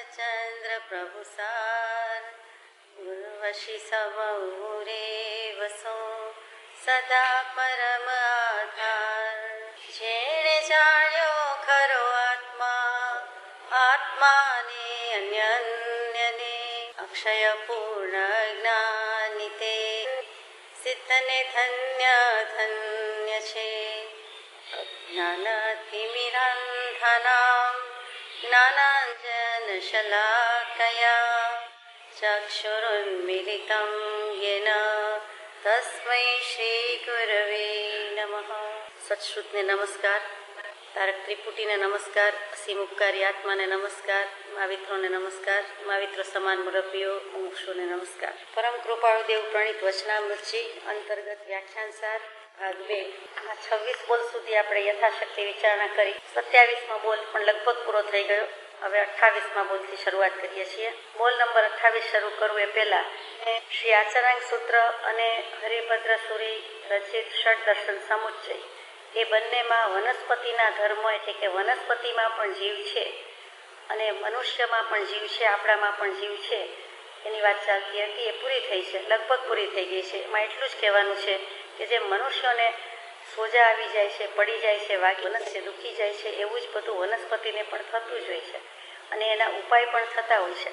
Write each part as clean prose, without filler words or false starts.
चंद्र प्रभु सार गुरुवशी समूरे वसो सदा परम आधार जेणे जाण्यो खरो आत्मा आत्माने अन्यन्यने अक्षय पूर्ण ज्ञानिते सिद्धने धन्य धन्य छे ज्ञानतिमिरान्धनां ज्ञानाञ्जन शलाकया चक्षुरुन्मीलितं येन तस्मै श्री गुरवे नमः। सत्श्रुतने नमस्कार, तारक त्रिपुटीने नमस्कार, असीम उपकारी आत्माने नमस्कार, महावित्रोने नमस्कार, महाविત્રો સમાન મુરબ્બીઓ મુમુક્ષુને નમસ્કાર। પરમ કૃપાળુ દેવ પ્રણીત વચનામૃતજી અંતર્ગત વ્યાખ્યાન સાર ભાગ 2 આ 26 બોલ સુધી આપણે યથાશક્તિ વિચારણા કરી। 27મો બોલ પણ લગભગ પૂરો થઈ ગયો। હવે 28મા બોલથી શરૂઆત કરીએ છીએ। બોલ નંબર 28 શરૂ કરવું એ પહેલા શ્રી આચરાંગ સૂત્ર અને હરિભદ્ર સુરી રચિત ષડ દર્શન સમુચ્ચય એ બંનેમાં વનસ્પતિના ધર્મો એટલે કે વનસ્પતિમાં પણ જીવ છે અને મનુષ્યમાં પણ જીવ છે, આપણામાં પણ જીવ છે એની વાત ચાલતી હતી। એ પૂરી થઈ છે, લગભગ પૂરી થઈ ગઈ છે। એમાં એટલું જ કહેવાનું છે કે જે મનુષ્યોને સોજા આવી જાય છે, પડી જાય છે, વાગી દુખી જાય છે, એવું જ બધું વનસ્પતિને પણ થતું જ હોય છે અને એના ઉપાય પણ થતા હોય છે।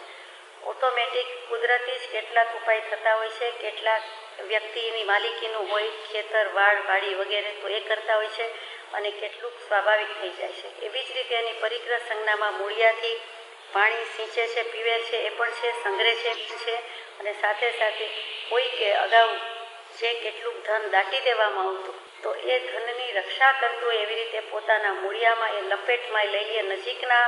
ઓટોમેટિક કુદરતી જ કેટલાક ઉપાય થતા હોય છે, કેટલાક વ્યક્તિની માલિકીનું હોય, ખેતર વાડ વાડી વગેરે તો એ કરતા હોય છે અને કેટલુંક સ્વાભાવિક થઈ જાય છે। એવી જ રીતે એની પરિગ્રહ સંજ્ઞામાં મૂળિયાથી પાણી સિંચે છે, પીવે છે, એ પણ છે, સંગ્રહ છે અને સાથે સાથે કોઈ કે અગાઉ જે કેટલુંક ધન દાટી દેવામાં આવતું તો એ ધનની રક્ષા કરતું એવી રીતે પોતાના મૂળિયામાં એ લપેટમાં લઈ લે। નજીકના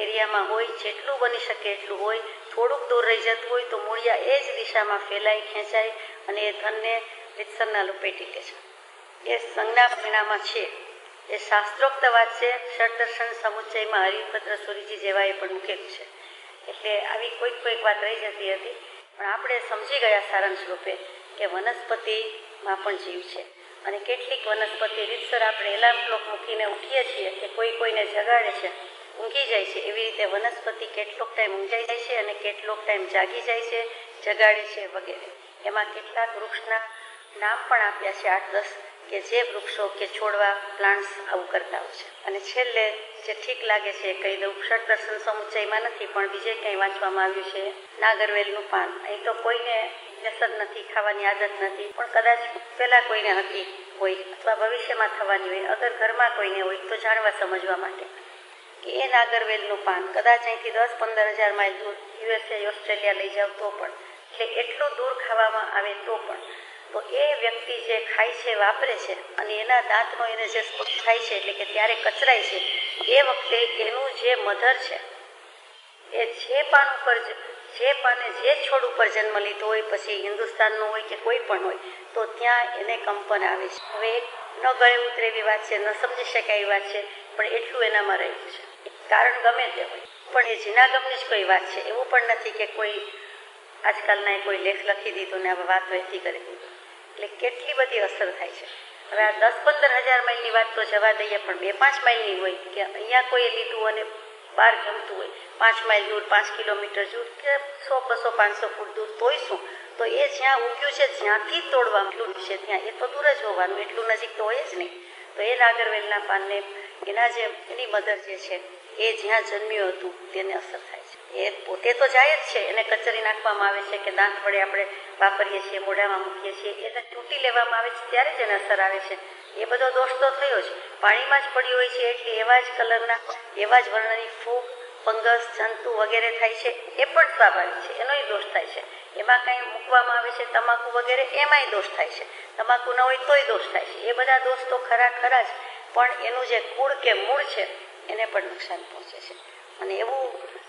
એરિયામાં હોય, જેટલું બની શકે એટલું હોય, થોડુંક દૂર રહી જતું હોય તો મૂળિયા એ જ દિશામાં ફેલાય, ખેંચાય અને એ ધનને રીતસરના લપેટી લે છે। એ સંજ્ઞા પરિણામાં છે, એ શાસ્ત્રોક્ત વાત છે। ષડદર્શન સમુચ્ચયમાં હરિભદ્ર સુરીજી જેવાએ પણ મૂકેલું છે, એટલે આવી કોઈક વાત રહી જતી હતી પણ આપણે સમજી ગયા સારાંશ રૂપે કે વનસ્પતિમાં પણ જીવ છે અને કેટલીક વનસ્પતિ રીતસર આપણે એલાર્મ ક્લોક મૂકીને ઉઠીએ છીએ કે કોઈને જગાડે છે, ઊંઘી જાય છે, એવી રીતે વનસ્પતિ કેટલોક ટાઈમ ઊંઘાઈ જાય છે અને કેટલોક ટાઈમ જાગી જાય છે, જગાડે છે વગેરે। એમાં કેટલાક વૃક્ષના નામ પણ આપ્યા છે 8-10 કે જે વૃક્ષો કે છોડવા પ્લાન્ટ્સ આવું કરતા હોય છે। અને છેલ્લે જે ઠીક લાગે છે કહી દઉં, ષડદર્શન સમુચ્ચયમાં નથી પણ બીજે ક્યાંય વાંચવામાં આવ્યું છે નાગરવેલનું પાન। અહીં તો કોઈને વ્યસન નથી, ખાવાની આદત નથી, પણ કદાચ પહેલાં કોઈને હતી હોય અથવા ભવિષ્યમાં થવાની હોય, અગર ઘરમાં કોઈને હોય તો જાણવા સમજવા માટે કે એ નાગરવેલનું પાન કદાચ અહીંથી 10-15 હજાર માઇલ દૂર USA ઓસ્ટ્રેલિયા લઈ જાવ તો પણ, એટલે એટલું દૂર ખાવામાં આવે તો પણ, તો એ વ્યક્તિ જે ખાય છે, વાપરે છે અને એના દાંતનો એને જે સ્પર્શ થાય છે એટલે કે ત્યારે કચરાય છે, એ વખતે એનું જે મધર છે એ જે પાન ઉપર જે પાને જે છોડ ઉપર જન્મ લીધો હોય, પછી હિન્દુસ્તાનનું હોય કે કોઈ પણ હોય, તો ત્યાં એને કંપન આવે છે। હવે ન ગળે ઉતરે એવી વાત છે, ન સમજી શકાય એવી વાત છે, પણ એટલું એનામાં રહેલું છે। કારણ ગમે તે હોય પણ એ જીનાગમની જ કોઈ વાત છે, એવું પણ નથી કે કોઈ આજકાલના કોઈ લેખ લખી દીધો ને આ વાત વહેતી કરી દીધો, એટલે કેટલી બધી અસર થાય છે। હવે આ 10-15 હજાર માઇલની વાત તો જવા દઈએ, પણ 2-5 માઇલની હોય કે અહીંયા કોઈ લીધું અને બહાર જમતું હોય 5 માઇલ દૂર, 5 કિલોમીટર દૂર કે 100-200-500 ફૂટ દૂર, તોય શું, તો એ જ્યાં ઉગ્યું છે જ્યાંથી તોડવાનું એટલું છે ત્યાં એ તો દૂર જ હોવાનું, એટલું નજીક તો હોય જ નહીં। તો એ નાગરવેલના પાનને એની મધર જે છે એ જ્યાં જન્મ્યું હતું તેને અસર થાય છે। એ પોતે તો જાય જ છે, એને કચરી નાખવામાં આવે છે કે દાંત વડે આપણે વાપરીએ છીએ, મોઢામાં મૂકીએ છીએ, એને ચૂંટી લેવામાં આવે છે ત્યારે જ એને અસર આવે છે। એ બધો દોષ તો થયો જ, પાણીમાં જ પડ્યું હોય છે એટલે એવા જ કલરના, એવા જ વર્ણની ફૂગ, ફંગસ, જંતુ વગેરે થાય છે, એ પણ સ્વાભાવિક છે, એનોય દોષ થાય છે। એમાં કંઈ મૂકવામાં આવે છે તમાકુ વગેરે, એમાંય દોષ થાય છે, તમાકુ ન હોય તોય દોષ થાય છે। એ બધા દોષ તો ખરા જ, પણ એનું જે કુળ કે મૂળ છે એને પણ નુકસાન પહોંચે છે। અને એવું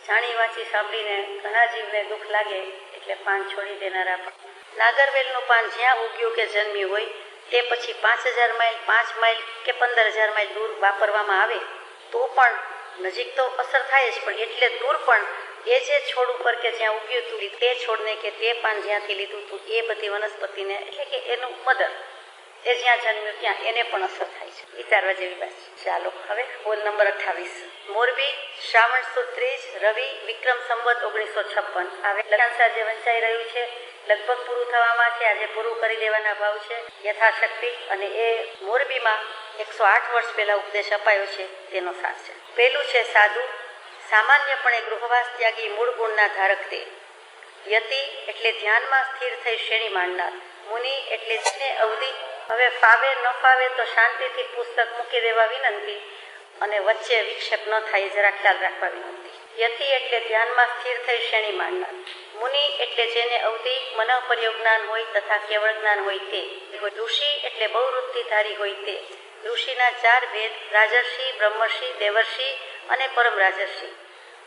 જાણી વાંચી સાંભળીને ઘણા જીવને દુઃખ લાગે એટલે પાન છોડી દેનારા પણ। નાગરવેલનું પાન જ્યાં ઉગ્યું કે જન્મ્યું હોય તે પછી 5000 માઇલ, 5 માઇલ કે 15000 માઇલ દૂર વાપરવામાં આવે તો પણ નજીક તો અસર થાય જ, પણ એટલે દૂર પણ એ જે છોડ ઉપર કે જ્યાં ઉગ્યું હતું તે છોડને કે તે પાન જ્યાંથી લીધું હતું એ બધી વનસ્પતિને એટલે કે એનું મધર એ જ્યાં જન્મ્યું ત્યાં એને પણ અસર થાય છે। વિચારવા જેવી વાત છે। ચાલો હવે બોલ નંબર 28 મોરબી શ્રાવણ સુદ ત્રીજ રવિ વિક્રમ સંવત 1956 આ લગ્નાંસાર જે વંચાઈ રહ્યું છે લગભગ પૂરું થવામાં છે. આજે પૂરું કરી દેવાના ભાવ છે યથાશક્તિ. અને એ મોરબીમાં 108 વર્ષ પહેલા ઉપદેશ અપાયો છે તેનો સાર છે. પહેલું છે સાધુ સામાન્યપણે ગૃહવાસ ત્યાગી મૂળ ગુણના ધારક તે. યતિ એટલે ધ્યાનમાં સ્થિર થઈ શ્રેણી માણનાર. મુનિ એટલે જેને અવધિ હવે ફાવે ન ફાવે તો શાંતિથી પુસ્તક મૂકી દેવા વિનંતી અને વચ્ચે વિક્ષેપ ન થાય જરા ખ્યાલ રાખવા વિનંતી. યતિ એટલે ધ્યાનમાં સ્થિર થઈ શ્રેણી માણનાર. મુનિ એટલે જેને અવધિ મનઃપર્યો જ્ઞાન હોય તથા કેવળ જ્ઞાન હોય તે. ઋષિ એટલે બહુવૃત્તિધારી હોય તે. ઋષિના 4 ભેદ રાજર્ષિ બ્રહ્મર્ષિ દેવર્ષિ અને પરમ રાજર્ષિ.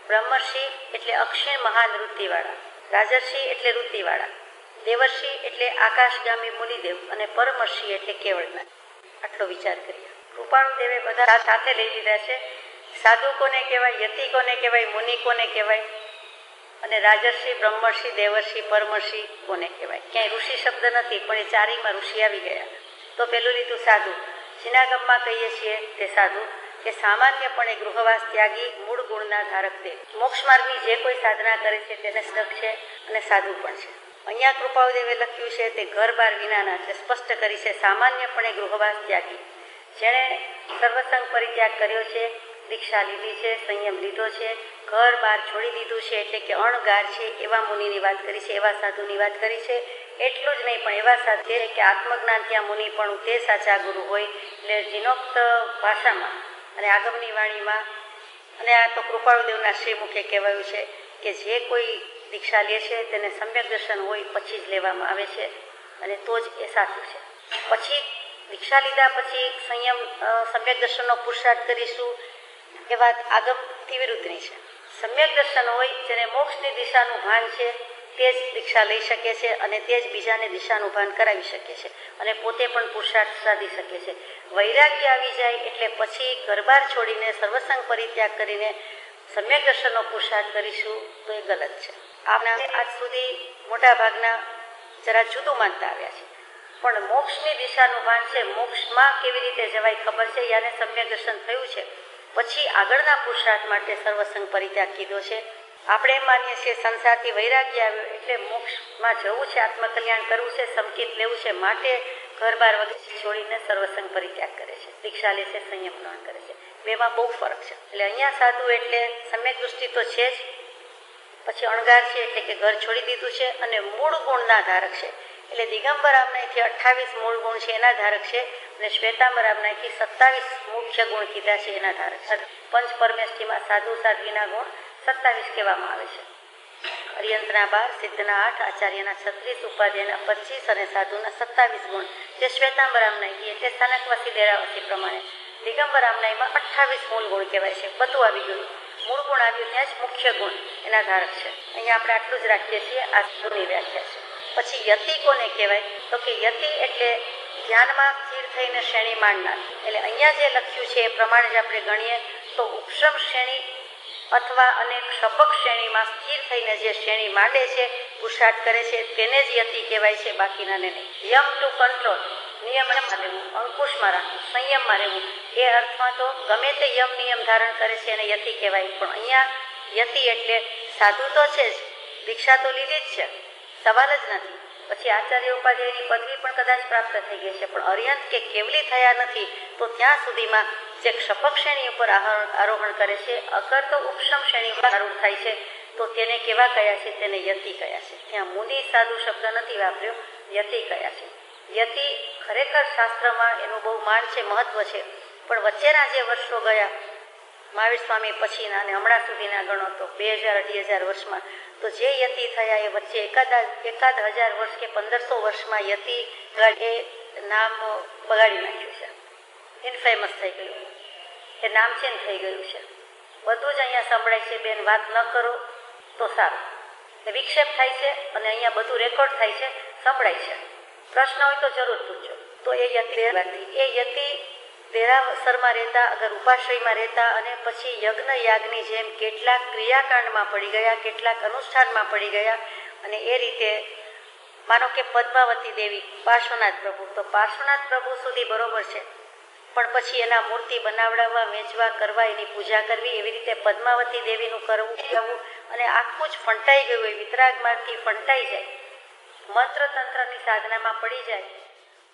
બ્રહ્મર્ષિ એટલે અક્ષય મહાન વૃત્તિવાળા. રાજર્ષિ એટલે વૃત્તિવાળા. દેવર્ષિ એટલે આકાશગામી મુનિદેવ અને પરમર્ષિ એટલે કેવળ જ્ઞાન. આટલો વિચાર કરીએ. કૃપાળુ દેવે બધા સાથે લઈ લીધા છે. સાધુ કોને કહેવાય, યતિ કોને કહેવાય, મુનિ કોને કહેવાય અને રાજર્ષિ બ્રહ્મર્ષિ દેવર્ષિ પરમર્ષિ કોને કહેવાય. ક્યાંય ઋષિ શબ્દ નથી પણ એ ચારેયમાં ઋષિ આવી ગયા. તો પેલું લીધું સાધુ. સિનાગમમાં કહીએ છીએ તે સાધુ કે સામાન્યપણે ગૃહવાસ ત્યાગી મૂળ ગુણના ધારક તે. મોક્ષ માર્ગની જે કોઈ સાધના કરે છે તેને સદક છે અને સાધુ પણ છે. અહીંયા કૃપાળુદેવે લખ્યું છે તે ઘર બાર વિનાના છે. સ્પષ્ટ કરી છે સામાન્યપણે ગૃહવાસ ત્યાગી. જેણે સર્વસંગ પરિત્યાગ કર્યો છે, દીક્ષા લીધી છે, સંયમ લીધો છે, ઘર બાર છોડી દીધું છે એટલે કે અણગાર છે એવા મુનિની વાત કરી છે, એવા સાધુની વાત કરી છે. એટલું જ નહીં પણ એવા સાધુ કે આત્મજ્ઞાન ત્યાં મુનિ પણ તે સાચા ગુરુ હોય. એટલે જીનોક્ત ભાષામાં અને આગમની વાણીમાં અને આ તો કૃપાળુદેવના શ્રીમુખે કહેવાયું છે કે જે કોઈ દીક્ષા લે છે તેને સમ્યક દર્શન હોય પછી જ લેવામાં આવે છે અને તો જ એ સાચું છે. પછી દીક્ષા લીધા પછી સંયમ સમ્યક દર્શનનો પુરુષાર્થ કરીશું એ વાત આગમથી વિરુદ્ધની છે. સમ્યક દર્શન હોય જેને મોક્ષની દિશાનું ભાન છે તે જ દીક્ષા લઈ શકે છે અને તે જ બીજાને દિશાનું ભાન કરાવી શકે છે અને પોતે પણ પુરુષાર્થ સાધી શકે છે. વૈરાગ્ય આવી જાય એટલે પછી ઘરબાર છોડીને સર્વસંગ પરિત્યાગ કરીને સમ્યક દર્શનનો પુરુષાર્થ કરીશું તો એ ગલત છે. આપણા આજ સુધી મોટા ભાગના જરા જુદું માનતા આવ્યા છે પણ મોક્ષની દિશાનું ભાન છે. મોક્ષમાં કેવી રીતે જવાય ખબર છે. યાને સમ્યક દર્શન થયું છે પછી આગળના પુરુષાર્થ માટે સર્વસંગ પરિત્યાગ કીધો છે. આપણે એમ માનીએ છીએ સંસારથી વૈરાગ્ય આવ્યો એટલે મોક્ષમાં જવું છે, આત્મકલ્યાણ કરવું છે, સંકેત લેવું છે માટે ઘર બાર વગેરે છોડીને સર્વસંગ પરિત્યાગ કરે છે, દીક્ષા લે છે, સંયમ ગ્રહણ કરે છે. બેમાં બહુ ફરક છે. એટલે અહીંયા સાધુ એટલે સમ્યક દૃષ્ટિ તો છે જ, પછી અણગાર છે એટલે કે ઘર છોડી દીધું છે અને મૂળ ગુણના ધારક છે. એટલે દિગંબર આમનાથી 28 મૂળ ગુણ છે એના ધારક છે અને શ્વેતાંબર આમનાથી 27 મુખ્ય ગુણ કીધા છે એના ધારક છે. પંચ પરમેષ્ઠીમાં સાધુ સાધ્વીના ગુણ 27 કહેવામાં આવે છે. અરિયંતના 12, સિદ્ધના 8, આચાર્યના 36, ઉપાધ્યાયના 25 અને સાધુના 27 ગુણ જે શ્વેતાંબર આમનાઈ એટલે સ્થાનકવાસી ડેરાવાસી પ્રમાણે. દિગંબર આમનાઈમાં 28 મૂળ ગુણ કહેવાય છે. બધું આવી ગયું. મૂળ ગુણ આવ્યું ત્યાં જ મુખ્ય ગુણ એના ધારક છે. અહીંયા આપણે આટલું જ રાખીએ છીએ. આ સાધુની વ્યાખ્યા છે. પછી યતિ કોને કહેવાય તો કે યતિ એટલે ધ્યાનમાં સ્થિર થઈને શ્રેણી માણનાર. એટલે અહીંયા જે લખ્યું છે એ પ્રમાણે જ આપણે ગણીએ તો ઉપશ્રમ શ્રેણી અથવા અને ક્ષપક શ્રેણીમાં સ્થિર થઈને જે શ્રેણી માંડે છે, પુરુષાર્થ કરે છે તેને જ યતિ કહેવાય છે, બાકીનાને નહીં. યમ ટુ કંટ્રોલ, નિયમનમાં રહેવું, અંકુશમાં રાખવું, સંયમમાં રહેવું એ અર્થમાં તો ગમે તે યમ નિયમ ધારણ કરે છે એને યતિ કહેવાય. પણ અહીંયા યતિ એટલે સાધુ તો છે જ, દીક્ષા તો લીધી જ છે, સવાલ જ નથી. પછી આચાર્ય ઉપાધ્યાયની પદવી પણ કદાચ પ્રાપ્ત થઈ ગઈ છે પણ અર્યંત કે કેવલી થયા નથી. તો ત્યાં સુધીમાં જે ક્ષપક શ્રેણી ઉપર આરોહણ કરે છે, અગર તો ઉપશમ શ્રેણી ઉપર આરોહણ થાય છે તો તેને કેવા કયા છે? તેને યતિ કયા છે. ત્યાં મુનિ સાધુ શબ્દ નથી વાપર્યો, યતિ કયા છે. યતિ ખરેખર શાસ્ત્રમાં એનું બહુ માન છે, મહત્વ છે. પણ વચ્ચેના જે વર્ષો ગયા મહાવીર સ્વામી પછીના અને હમણાં સુધીના ગણો તો 2000-2500 વર્ષમાં તો જે યતિ થયા એ વચ્ચે એકાદ હજાર વર્ષ કે 1500 વર્ષમાં યતિ એ નામ બગાડી નાખ્યું છે, ઇનફેમસ થઈ ગયું, એ નામ ચેન્જ થઈ ગયું છે. બધું જ અહીંયા સંભળાય છે. બેન વાત ન કરો તો સારું. એ વિક્ષેપ થાય છે અને અહીંયા બધું રેકોર્ડ થાય છે, સંભળાય છે. પ્રશ્ન હોય તો જરૂર પૂછજો. તો એ યતિ દેરાસરમાં રહેતા, અગર ઉપાશ્રયમાં રહેતા અને પછી યજ્ઞ યાગની જેમ કેટલાક ક્રિયાકાંડમાં પડી ગયા, કેટલાક અનુષ્ઠાનમાં પડી ગયા અને એ રીતે માનો કે પદ્માવતી દેવી, પાર્શ્વનાથ પ્રભુ, તો પાર્શ્વનાથ પ્રભુ સુધી બરોબર છે પણ પછી એના મૂર્તિ બનાવડાવવા, વેચવા, કરવા, એની પૂજા કરવી, એવી રીતે પદ્માવતી દેવીનું કરવું અને આખું જ ફંટાઈ ગયું હોય, વિતરાગ માર્ગથી ફંટાઈ જાય, મંત્રતંત્રની સાધનામાં પડી જાય,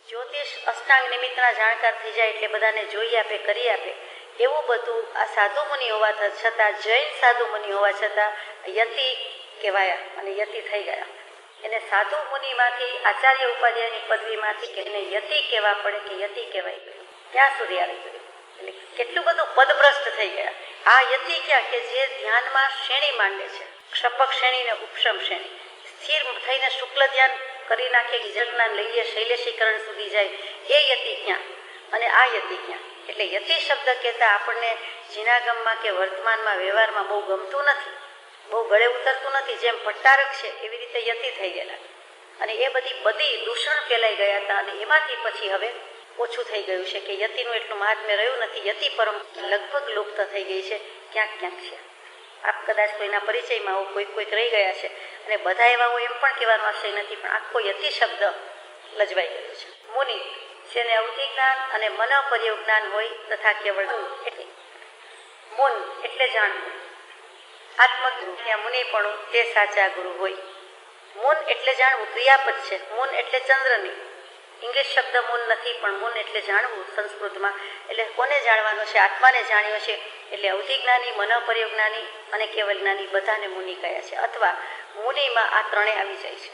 જ્યોતિષ અષ્ટાંગ નિમિત્તના જાણકાર થઈ જાય, એટલે બધાને જોઈ આપે, કરી આપે, એવું બધું આ સાધુ મુનિ હોવા છતાં, જૈન સાધુ મુનિ હોવા છતાં યતિ કહેવાયા અને યતિ થઈ ગયા. એને સાધુ મુનિમાંથી આચાર્ય ઉપાધ્યાયની પદવીમાંથી એને યતિ કહેવા પડે કે યતિ કહેવાય ગયું. ક્યાં સુધી આવી ગયું? એટલે કેટલું બધું પદભ્રષ્ટ થઈ ગયા. આ યતિ ક્યાં કે જે ધ્યાનમાં શ્રેણી માંડે છે, ક્ષપક શ્રેણી ને ઉપશમ શ્રેણી, સ્થિર થઈને શુક્લ ધ્યાન કરી નાખે, જ્ઞાન લઈએ શૈલેષીકરણ સુધી જાય, એ યતિ ક્યાં અને આ યતિ ક્યાં? એટલે યતિ શબ્દ કહેતા આપણને જીનાગમમાં કે વર્તમાનમાં વ્યવહારમાં બહુ ગમતું નથી, બહુ ગળે ઉતરતું નથી. જેમ ભટ્ટારક છે એવી રીતે યતિ થઈ ગયેલા અને એ બધી દૂષણ ફેલાઈ ગયા હતા અને એમાંથી પછી હવે ઓછું થઈ ગયું છે કે યતિનું એટલું મહાત્મ્ય રહ્યું નથી. યતિ પરમ લગભગ લુપ્ત થઈ ગઈ છે, ક્યાંક ક્યાંક છે. આપ કદાચ કોઈના પરિચયમાં કોઈક રહી ગયા છે અને બધા એવા હોય એમ પણ કહેવાનો આશય નથી, પણ આખો યતિ શબ્દ લજવાઈ ગયો છે. મુનિ જેને અવધિ જ્ઞાન અને મન પર્યો જ્ઞાન હોય તથા કેવળ એટલે મુન એટલે જાણવું, આત્મગુરુ ત્યાં મુનિપણું તે સાચા ગુરુ હોય. મુન એટલે જાણવું ક્રિયાપદ છે. મુન એટલે ચંદ્રની, ઇંગ્લિશ શબ્દ મુન નથી, પણ મુન એટલે જાણવું સંસ્કૃતમાં. એટલે કોને જાણવાનો છે? આત્માને જાણ્યો છે. એટલે અવધિ જ્ઞાની, મનોપર્યો જ્ઞાની અને કેવલ જ્ઞાની બધાને મુનિ કહ્યા છે, અથવા મુનિમાં આ ત્રણે આવી જાય છે.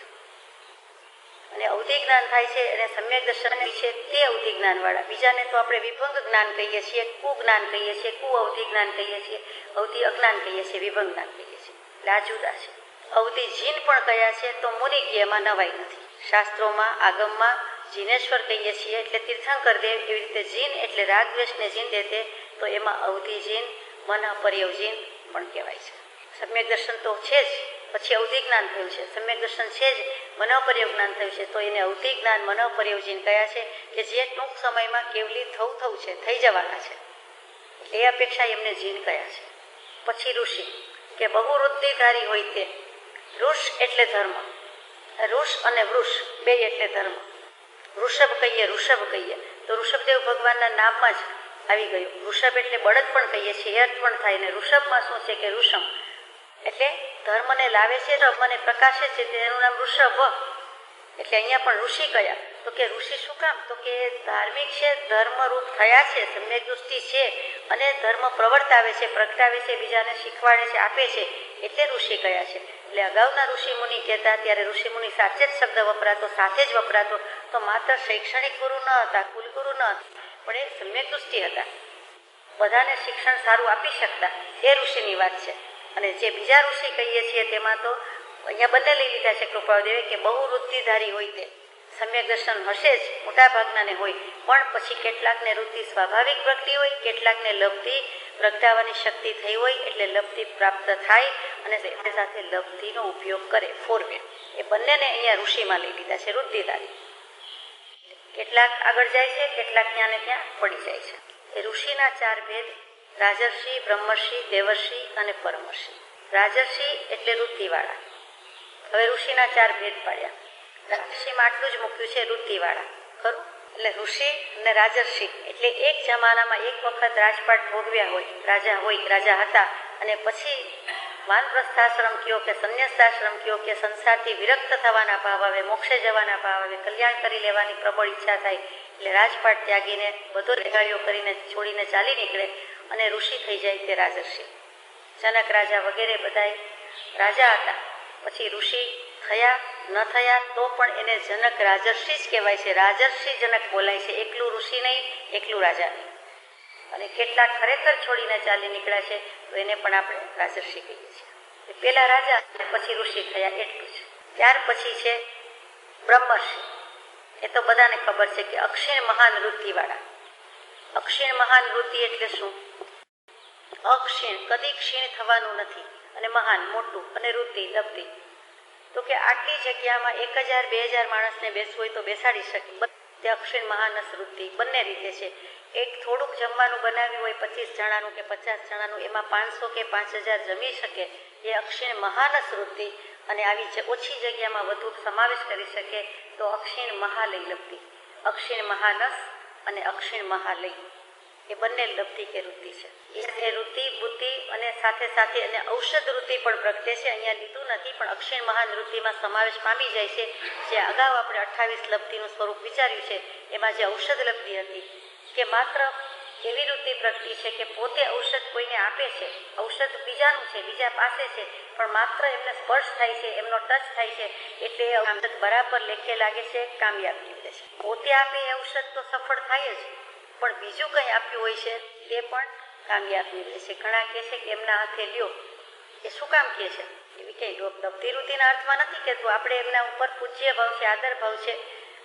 અને અવધિ જ્ઞાન થાય છે અને સમ્યક દર્શન છે તે અવધિ જ્ઞાન વાળા. બીજાને તો આપણે વિભંગ જ્ઞાન કહીએ છીએ, કુજ્ઞાન કહીએ છીએ, અવધિ જ્ઞાન કહીએ છીએ, અવધિ અજ્ઞાન કહીએ છીએ, વિભંગ જ્ઞાન કહીએ છીએ. એટલે આ જુદા છે. અવધિ જીન પણ કયા છે તો મુનિ કે એમાં નવાઈ નથી. શાસ્ત્રોમાં આગમમાં જીનેશ્વર કહીએ છીએ એટલે તીર્થંકર દેવ, એવી રીતે જીન એટલે રાગ દ્વેષને જીન દેતે, તો એમાં અવધિ જીન, મન પર્યવ જીન પણ કહેવાય છે. સમ્યક દર્શન તો છે જ, પછી અવધિ જ્ઞાન થયું છે. સમ્યક દર્શન છે જ, મનોપર્યવ જ્ઞાન થયું છે, તો એને અવધિ જ્ઞાન, મનોપર્યવ જીન કયા છે કે જે ટૂંક સમયમાં કેવલી થવું છે, થઈ જવાના છે, એ અપેક્ષા એમને જીન કયા છે. પછી ઋષિ કે બહુ વૃદ્ધિધારી હોય તે. ઋષ એટલે ધર્મ, ઋષ અને વૃષ બે એટલે ધર્મ. વૃષભ કહીએ તો ઋષભદેવ ભગવાનના નામમાં જ આવી ગયું. વૃષભ એટલે બળદ પણ કહીએ છીએ, એ અર્થ પણ થાય ને. ઋષભમાં શું છે કે ઋષમ એટલે ધર્મને લાવે છે, ધર્મને પ્રકાશે છે, તેનું નામ ઋષભ. એટલે અહીંયા પણ ઋષિ કયા તો કે ઋષિ શું કામ તો કે ધાર્મિક છે, ધર્મરૂપ થયા છે, સમ્યક દૃષ્ટિ છે અને ધર્મ પ્રવર્તાવે છે, પ્રગટાવે છે, બીજાને શીખવાડે છે, આપે છે, એટલે ઋષિ કયા છે. એટલે અગાઉના ઋષિ મુનિ કહેતા ત્યારે ઋષિ મુનિ સાચે જ શબ્દ વપરાતો, સાથે જ વપરાતો, તો માત્ર શૈક્ષણિક ગુરુ ન હતા, કુલગુરુ ન હતા, પણ એ સમ્યક દૃષ્ટિ હતા, બધાને શિક્ષણ સારું આપી શકતા, એ ઋષિની વાત છે. અને જે બીજા ઋષિ કહીએ છીએ તેમાં તો અહીંયા બંને લઈ લીધા છે કૃપાદેવે કે બહુ વૃત્તિધારી હોય તે સમ્યક દર્શન હશે જ, મોટા ભાગનાને હોય, પણ પછી કેટલાકને વૃત્તિ સ્વાભાવિક પ્રગટી હોય, કેટલાકને લબ્ધિ પ્રગટાવવાની શક્તિ થઈ હોય, એટલે લબ્ધિ પ્રાપ્ત થાય અને સાથે સાથે લબ્ધિનો ઉપયોગ કરે, ફોરવે. એ બંનેને અહીંયા ઋષિમાં લઈ લીધા છે, વૃદ્ધિધારી. કેટલાક આગળ જાય છે, કેટલાક ત્યાં ને ત્યાં પડી જાય છે. એ ઋષિના ચાર ભેદ: રાજર્ષિ, બ્રહ્મર્ષિ, દેવર્ષિ અને પરમર્ષિ. રાજર્ષિ એટલે વૃત્તિવાળા. હવે ઋષિના ચાર ભેદ પાડ્યા. ઋષિમાં આટલું જ મૂક્યું છે, વૃત્તિવાળા, ખરું? એટલે ઋષિ અને રાજર્ષિ એટલે એક જમાનામાં એક વખત રાજપાટ ભોગવ્યા હોય, રાજા હતા, અને પછી વાનપ્રસ્થાશ્રમ કયો કે સંન્યાસાશ્રમ કયો કે સંસારથી વિરક્ત થવાના ભાવ આવે, મોક્ષે જવાના ભાવ આવે, કલ્યાણ કરી લેવાની પ્રબળ ઈચ્છા થાય, એટલે રાજપાટ ત્યાગીને બધો રેગાળીઓ કરીને છોડીને ચાલી નીકળે અને ઋષિ થઈ જાય તે રાજર્ષિ. જનક રાજા વગેરે બધા રાજા હતા, પછી ઋષિ થયા ન થયા તો પણ એને જનક રાજર્ષિ જ કહેવાય છે, રાજર્ષિ જનક બોલાય છે, એકલું ઋષિ નહીં, એકલું રાજા નહીં. અને કેટલાક ખરેખર છોડીને ચાલી નીકળ્યા છે તો એને પણ આપણે રાજર્ષિ કહીએ છીએ. પેલા રાજા પછી ઋષિ થયા, એટલું છે. ત્યાર પછી છે બ્રહ્મર્ષિ. એ તો બધાને ખબર છે કે અક્ષીણ મહાન વૃત્તિવાળા. અક્ષીણ મહાન વૃત્તિ એટલે શું? અક્ષીણ કદી ક્ષીણ થવાનું નથી, અને મહાન મોટું, અને વૃત્તિ લબ્ધિ. તો કે આટલી જગ્યામાં 1000 2000 માણસને બેસવું હોય તો બેસાડી શકે. તે અક્ષીણ મહાનસ વૃત્તિ બંને રીતે છે. એક થોડુંક જમવાનું બનાવ્યું હોય 25 જણાનું કે 50 જણાનું, એમાં 500 કે 5000 જમી શકે, એ અક્ષીણ મહાનસ વૃત્તિ. અને આવી ઓછી જગ્યામાં વધુ સમાવેશ કરી શકે તો અક્ષીણ મહાલય લબ્ધિ. અક્ષીણ મહાનસ અને અક્ષીણ મહાલય એ બંને લબ્ધિ કે વૃત્તિ છે. એ વૃત્તિ બુદ્ધિ અને સાથે સાથે અને ઔષધ વૃત્તિ પણ પ્રગટે છે. અહીંયા લીધું નથી પણ અક્ષીણ મહાન વૃત્તિમાં સમાવેશ પામી જાય છે. જે અગાઉ આપણે 28 લબ્ધિનું સ્વરૂપ વિચાર્યું છે એમાં જે ઔષધ લબ્ધિ હતી કે માત્ર એવી વૃત્તિ પ્રગટી છે કે પોતે ઔષધ કોઈને આપે છે, ઔષધ બીજાનું છે, બીજા પાસે છે, પણ માત્ર એમને સ્પર્શ થાય છે, એમનો ટચ થાય છે એટલે ઔષધ બરાબર લેખે લાગે છે, કામયાબ નીવડે છે. પોતે આપે એ ઔષધ તો સફળ થાય જ, પણ બીજું કંઈ આપ્યું હોય છે તે પણ કામયાબ નીવડે છે. ઘણા કહે છે કે એમના હાથે લ્યો, એ શું કામ કહે છે? એવી કઈ લબ્ધિ વૃત્તિના અર્થમાં નથી કહેતું. આપણે એમના ઉપર પૂજ્ય ભાવ છે, આદર ભાવ છે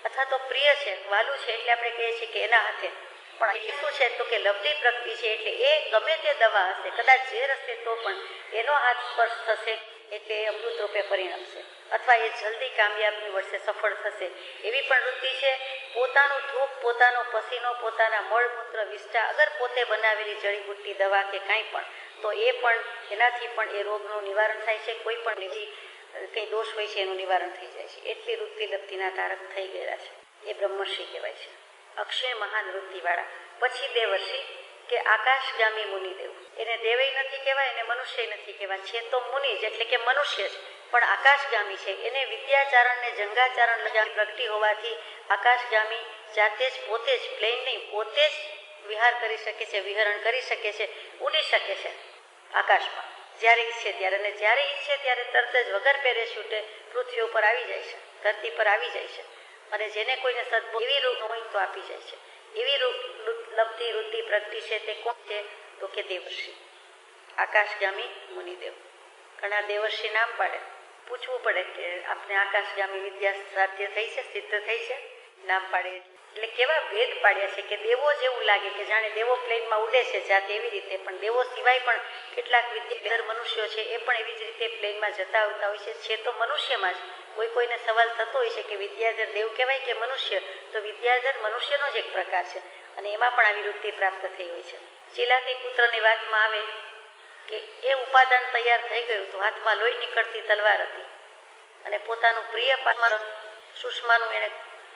અથવા તો પ્રિય છે, વાલું છે એટલે આપણે કહીએ છીએ કે એના હાથે. પણ એ શું છે તો કે લબ્ધિ પ્રગતિ છે એટલે એ ગમે તે દવા હશે, કદાચ ઝેર હશે તો પણ એનો હાથ સ્પર્શ થશે એટલે એ અમૃત રૂપે પરિણમશે અથવા એ જલ્દી કામયાબ નીવડશે, સફળ થશે. એવી પણ વૃત્તિ છે પોતાનું ધૂપ, પોતાનો પસીનો, પોતાના મળમૂત્ર વિષ્ટા અગર પોતે બનાવેલી જડીબુટ્ટી દવા કે કાંઈ પણ, તો એ પણ એનાથી પણ એ રોગનું નિવારણ થાય છે. કોઈ પણ કંઈ દોષ હોય છે એનું નિવારણ થઈ જાય છે. એટલી વૃત્તિ લબ્ધિના તારક થઈ ગયા છે. એ બ્રહ્મર્ષિ કહેવાય છે, અક્ષય મહાન વૃત્તિવાળા. પછી દેવર્ષિ કે આકાશગામી મુનિદેવ. એને દેવય નથી કહેવાય, એને મનુષ્ય નથી કહેવાય, છે તો મુનિ જ એટલે કે મનુષ્ય જ, પણ આકાશગામી છે. એને વિદ્યાચારણ ને જંગાચારણ પ્રગટી હોવાથી આકાશગામી જાતે જ પોતે જ પ્લેન નહીં, પોતે જ વિહાર કરી શકે છે, વિહરણ કરી શકે છે, ઉડી શકે છે આકાશમાં જ્યારે ઈચ્છે ત્યારે. અને જ્યારે ઈચ્છે ત્યારે તરત જ વગર પેરેશૂટે પૃથ્વી ઉપર આવી જાય છે, ધરતી પર આવી જાય છે. અને જેને કોઈને સદબુદ્ધિ એવી રૂપ હોય તો આપી જાય છે. એવી લબ્ધિ વૃત્તિ પ્રગટી છે તે કોણ છે તો કે દેવર્ષિ, આકાશગામી મુનિદેવ. ઘણા દેવર્ષિ નામ પાડે, પૂછવું પડે કે આપને આકાશગામી વિદ્યા સાધ્ય થઈ છે, સિદ્ધ થઈ છે? નામ પાડે એટલે કેવા ભેદ પાડ્યા છે કે દેવો જેવું લાગે કે જાણે દેવો પ્લેનમાં ઉડે છે જાતે એવી રીતે, પણ દેવો સિવાય પણ કેટલાક વિદ્યાધર મનુષ્યો છે એ પણ એવી જ રીતે પ્લેનમાં જતા આવતા હોય છે તો મનુષ્યમાં જ. કોઈને સવાલ થતો હોય છે કે વિદ્યાધર દેવ કહેવાય કે મનુષ્ય, તો વિદ્યાધર મનુષ્યનો જ એક પ્રકાર છે અને એમાં પણ આવી વૃત્તિ પ્રાપ્ત થઈ હોય છે. ચિલાતી પુત્રની વાતમાં આવે કે એ ઉપાદાન તૈયાર થઈ ગયું તો હાથમાં લોહી નીકળતી તલવાર હતી અને પોતાનું પ્રિય પાત્ર સુષ્માનું એને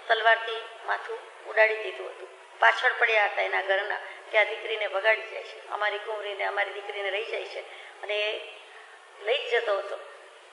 તલવારથી માથું ઉડાડી દીધું હતું. પાછળ પડ્યા હતા એના ઘરના કે આ દીકરીને ભગાડી જાય છે, અમારી કુંવરીને અમારી દીકરીને રહી જાય છે, અને એ લઈ જ જતો હતો.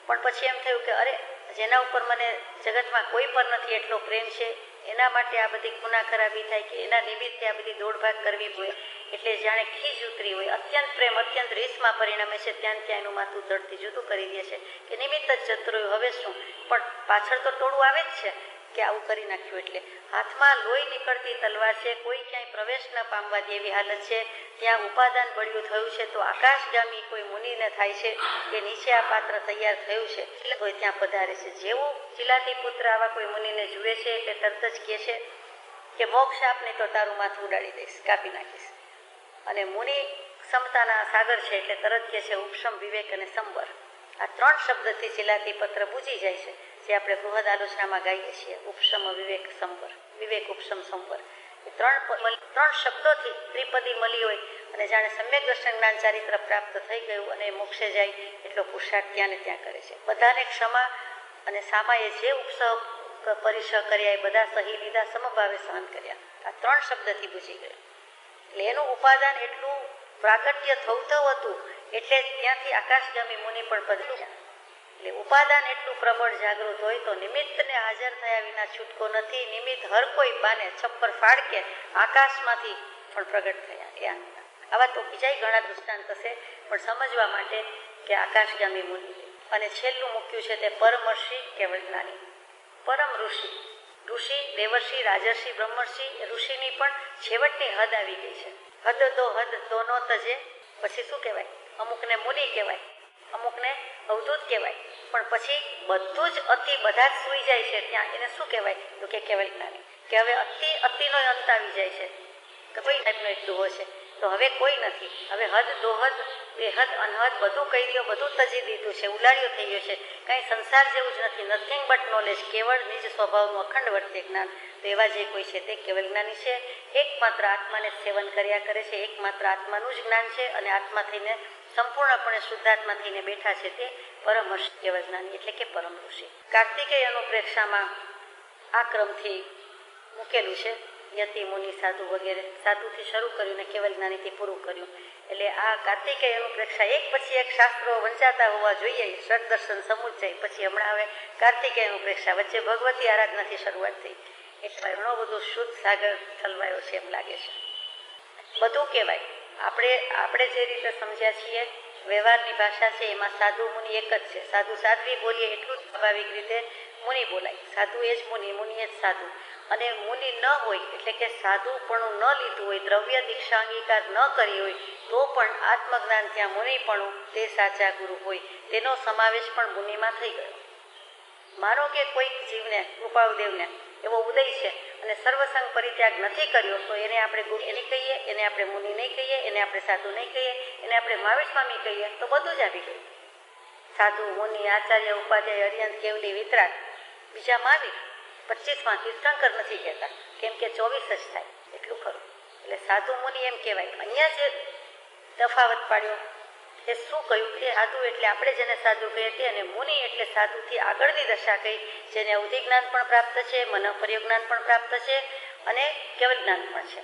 પણ પછી એમ થયું કે અરે જેના ઉપર મને જગતમાં કોઈ પર નથી એટલો પ્રેમ છે, એના માટે આ બધી ગુના ખરાબી થાય કે એના નિમિત્તે આ બધી દોડભાગ કરવી હોય એટલે જાણે ખીજ ઉતરી હોય, અત્યંત પ્રેમ અત્યંત રીસમાં પરિણમે છે. ત્યાં એનું માથું ધડથી જુદું કરી દે છે કે નિમિત્ત જ જતું રહ્યું, હવે શું? પણ પાછળ તો ટોળું આવે જ છે કે આવું કરી નાખ્યું. એટલે હાથમાં લોહી નીકળતી તલવાર છે, કોઈ ક્યાંય પ્રવેશ ન પામવા દે એવી હાલત છે. ત્યાં ઉપાદાન બળ્યું થયું છે તો આકાશગામી કોઈ મુનિને થાય છે કે નીચે આ પાત્ર તૈયાર થયું છે તો ત્યાં પધારે છે. જેવું ચિલાતી પુત્ર આવા કોઈ મુનિને જુએ છે એટલે તરત જ કહે છે કે મોક્ષ આપને તો તારું માથું ઉડાડી દઈશ, કાપી નાખીશ. અને મુનિ ક્ષમતાના સાગર છે એટલે તરત કહે છે ઉપશમ, વિવેક અને સંબર. આ 3 શબ્દથી ચિલાતી પત્ર પૂજી જાય છે જે આપણે બૃહદ આલોચનામાં ગાઈએ છીએ. ઉપશમ, વિવેક, સંબર, વિવેક, ઉપશમ, સંબર. એ 3 શબ્દોથી ત્રિપદી મળી હોય અને જાણે સમ્યક દર્શન જ્ઞાન ચારિત્ર પ્રાપ્ત થઈ ગયું અને મોક્ષે જાય એટલો પુરુષાર્થ ત્યાં ને ત્યાં કરે છે. બધાને ક્ષમા અને સામાએ જે ઉપસવ પરિસર કર્યા એ બધા સહી લીધા, સમભાવે સહન કર્યા. આ 3 શબ્દથી પૂછી ગયું. એટલે એનું ઉપાદાન એટલું પ્રાગટ્ય થવું હતું એટલે ત્યાંથી આકાશગામી મુનિ પણ પધર્યા. એટલે ઉપાદાન એટલું પ્રબળ જાગૃત હોય તો નિમિત્તને હાજર થયા વિના છૂટકો નથી. નિમિત્ત હર કોઈ બાને છપ્પર ફાડકે આકાશમાંથી પણ પ્રગટ થયા. આવા તો બીજા ઘણા દૃષ્ટાંત હશે પણ સમજવા માટે કે આકાશગામી મુનિ. અને છેલ્લું મૂક્યું છે તે પરમર્ષિ કેવળ જ્ઞાની, પરમ ઋષિ. ઋષિ, દેવર્ષિ, રાજર્ષિ, બ્રહ્મર્ષિ, ઋષિની પણ છેવટની હદ આવી ગઈ છે. હદ તો નો તજે. પછી શું કહેવાય? અમુકને મુનિ કહેવાય, અમુકને અવધૂત કહેવાય, પણ પછી બધું જ અતિ બધા જ સૂઈ જાય છે ત્યાં એને શું કહેવાય તો કે કેવળ જ્ઞાની. કે હવે અતિનો અંત આવી જાય છે કે કોઈ ટાઈપનો એક દોહો છે તો હવે કોઈ નથી. હવે હદ, દોહદ, બેહદ, અનહદ બધું કહી દો, બધું તજી દીધું છે, ઉલાળ્યો થઈ ગયો છે. કંઈ સંસાર જેવું જ નથી. નથિંગ બટ નોલેજ, કેવળ નિજ સ્વભાવનું અખંડ વર્તે જ્ઞાન. તો એવા જે કોઈ છે તે કેવળ જ્ઞાની છે. એકમાત્ર આત્માને સેવન કર્યા કરે છે, એકમાત્ર આત્માનું જ જ્ઞાન છે અને આત્મા થઈને સંપૂર્ણપણે શુદ્ધાત્મા થઈને બેઠા છે તે પરમહર્ષિ કેવળ જ્ઞાની એટલે કે પરમ ઋષિ. કાર્તિકેય અનુપ્રેક્ષામાં આ ક્રમથી મૂકેલું છે. યતિ મુનિ સાધુ વગેરે સાધુથી શરૂ કર્યું ને કેવલ જ્ઞાનીથી પૂરું કર્યું. એટલે આ કાર્તિકેય અનુપ્રેક્ષા એક પછી એક શાસ્ત્રો વંચાતા હોવા જોઈએ. ષડદર્શન સમુચ્ચય પછી હમણાં હવે કાર્તિકેય અનુપ્રેક્ષા વચ્ચે ભગવતી આરાધનાથી શરૂઆત થઈ. એટલે ઘણો બધો શુદ્ધ સાગર ઠલવાયો છે એમ લાગે છે. બધું કહેવાય આપણે જે રીતે સમજ્યા છીએ વ્યવહારની ભાષા છે એમાં સાધુ મુનિ એક જ છે. સાધુ સાધ્વી બોલીએ એટલું જ સ્વાભાવિક રીતે મુનિ બોલાય. સાધુ એ જ મુનિ, મુનિ એ જ સાધુ. અને મુનિ ન હોય એટલે કે સાધુપણું ન લીધું હોય, દ્રવ્ય દીક્ષા અંગીકાર ન કરી હોય તો પણ આત્મજ્ઞાન ત્યાં મુનિપણું તે સાચા ગુરુ હોય તેનો સમાવેશ પણ મુનિમાં થઈ ગયો. માનો કે કોઈક જીવને કૃપાળુદેવને એવો ઉદય છે અને સર્વસંગ પરિત્યાગ નથી કર્યો તો એને આપણે ગુરુ નહીં કહીએ, એને આપણે મુનિ નહીં કહીએ, એને આપણે સાધુ નહીં કહીએ, એને આપણે મહાવીર સ્વામી કહીએ તો બધું જ આવી ગયું. સાધુ, મુનિ, આચાર્ય, ઉપાધ્યાય, અરિયંત, કેવલી, વિતરાગ, બીજા મહાવીર, 25માં તીર્થંકર નથી કહેતા કેમ કે 24 જ થાય એટલું ખરું. એટલે સાધુ મુનિ એમ કહેવાય. અહીંયા જે તફાવત પાડ્યો એ શું કહ્યું કે સાધુ એટલે આપણે જેને સાધુ કહીએ તે, અને મુનિ એટલે સાધુથી આગળની દશા કહી જેને અવધિ જ્ઞાન પણ પ્રાપ્ત છે, મનોપર્ય જ્ઞાન પણ પ્રાપ્ત છે અને કેવલ જ્ઞાન પણ છે.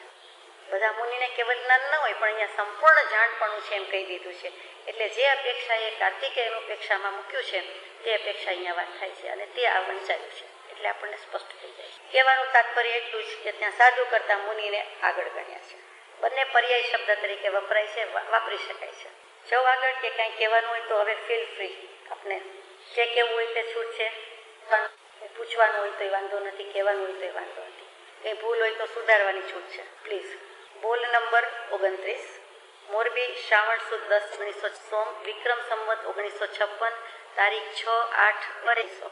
બધા મુનિને કેવલ જ્ઞાન ન હોય પણ અહીંયા સંપૂર્ણ જાણપણું છે એમ કહી દીધું છે. એટલે જે અપેક્ષા એ કાર્તિકેય અપેક્ષામાં મૂક્યું છે તે અપેક્ષા અહીંયા વાત થાય છે અને તે આ વંચાયું છે. એટલે આપણને સ્પષ્ટ થઈ જાય છે. કહેવાનું તાત્પર્ય એટલું જ કે ત્યાં સાધુ કરતા મુનિને આગળ ગણ્યા છે. બંને પર્યાય શબ્દ તરીકે વપરાય છે, વાપરી શકાય છે. જો આગળ કે કંઈ કહેવાનું હોય તો હવે ફીલ ફ્રી, આપણે જે કહેવું હોય તે છૂટ છે. પૂછવાનું હોય તો એ વાંધો નથી, કહેવાનું હોય તો એ વાંધો નથી. કંઈ ભૂલ હોય તો સુધારવાની છૂટ છે. પ્લીઝ. બોલ નંબર 29. મોરબી, શ્રાવણ સુદ 10, સોમ, વિક્રમ સંવત 1956, તારીખ 6/8/1900.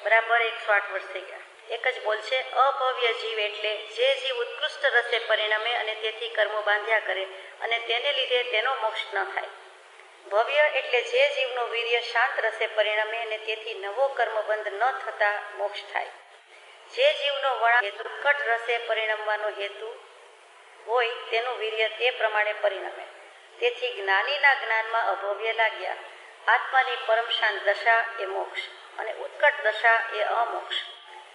બરાબર 108 વર્ષ થઈ ગયા. એક જ બોલ છે. અભવ્ય જીવ એટલે જે જીવ ઉત્કૃષ્ટ રસે પરિણમે અને તેથી કર્મો બાંધ્યા કરે અને તેને લીધે તેનો મોક્ષ ન થાય. ભવ્ય એટલે જે જીવનું વીર્ય શાંત રસે પરિણમે અને તેથી નવો કર્મબંધ ન થતા મોક્ષ થાય. જે જીવનો વળાંક ઉત્કટ રસે પરિણમવાનો હેતુ હોય તેનું વીર્ય તે પ્રમાણે પરિણમે. તેથી જ્ઞાનીના જ્ઞાનમાં અભવ્ય લાગ્યા. આત્માની પરમ શાંત દશા એ મોક્ષ અને ઉત્કટ દશા એ અમોક્ષ.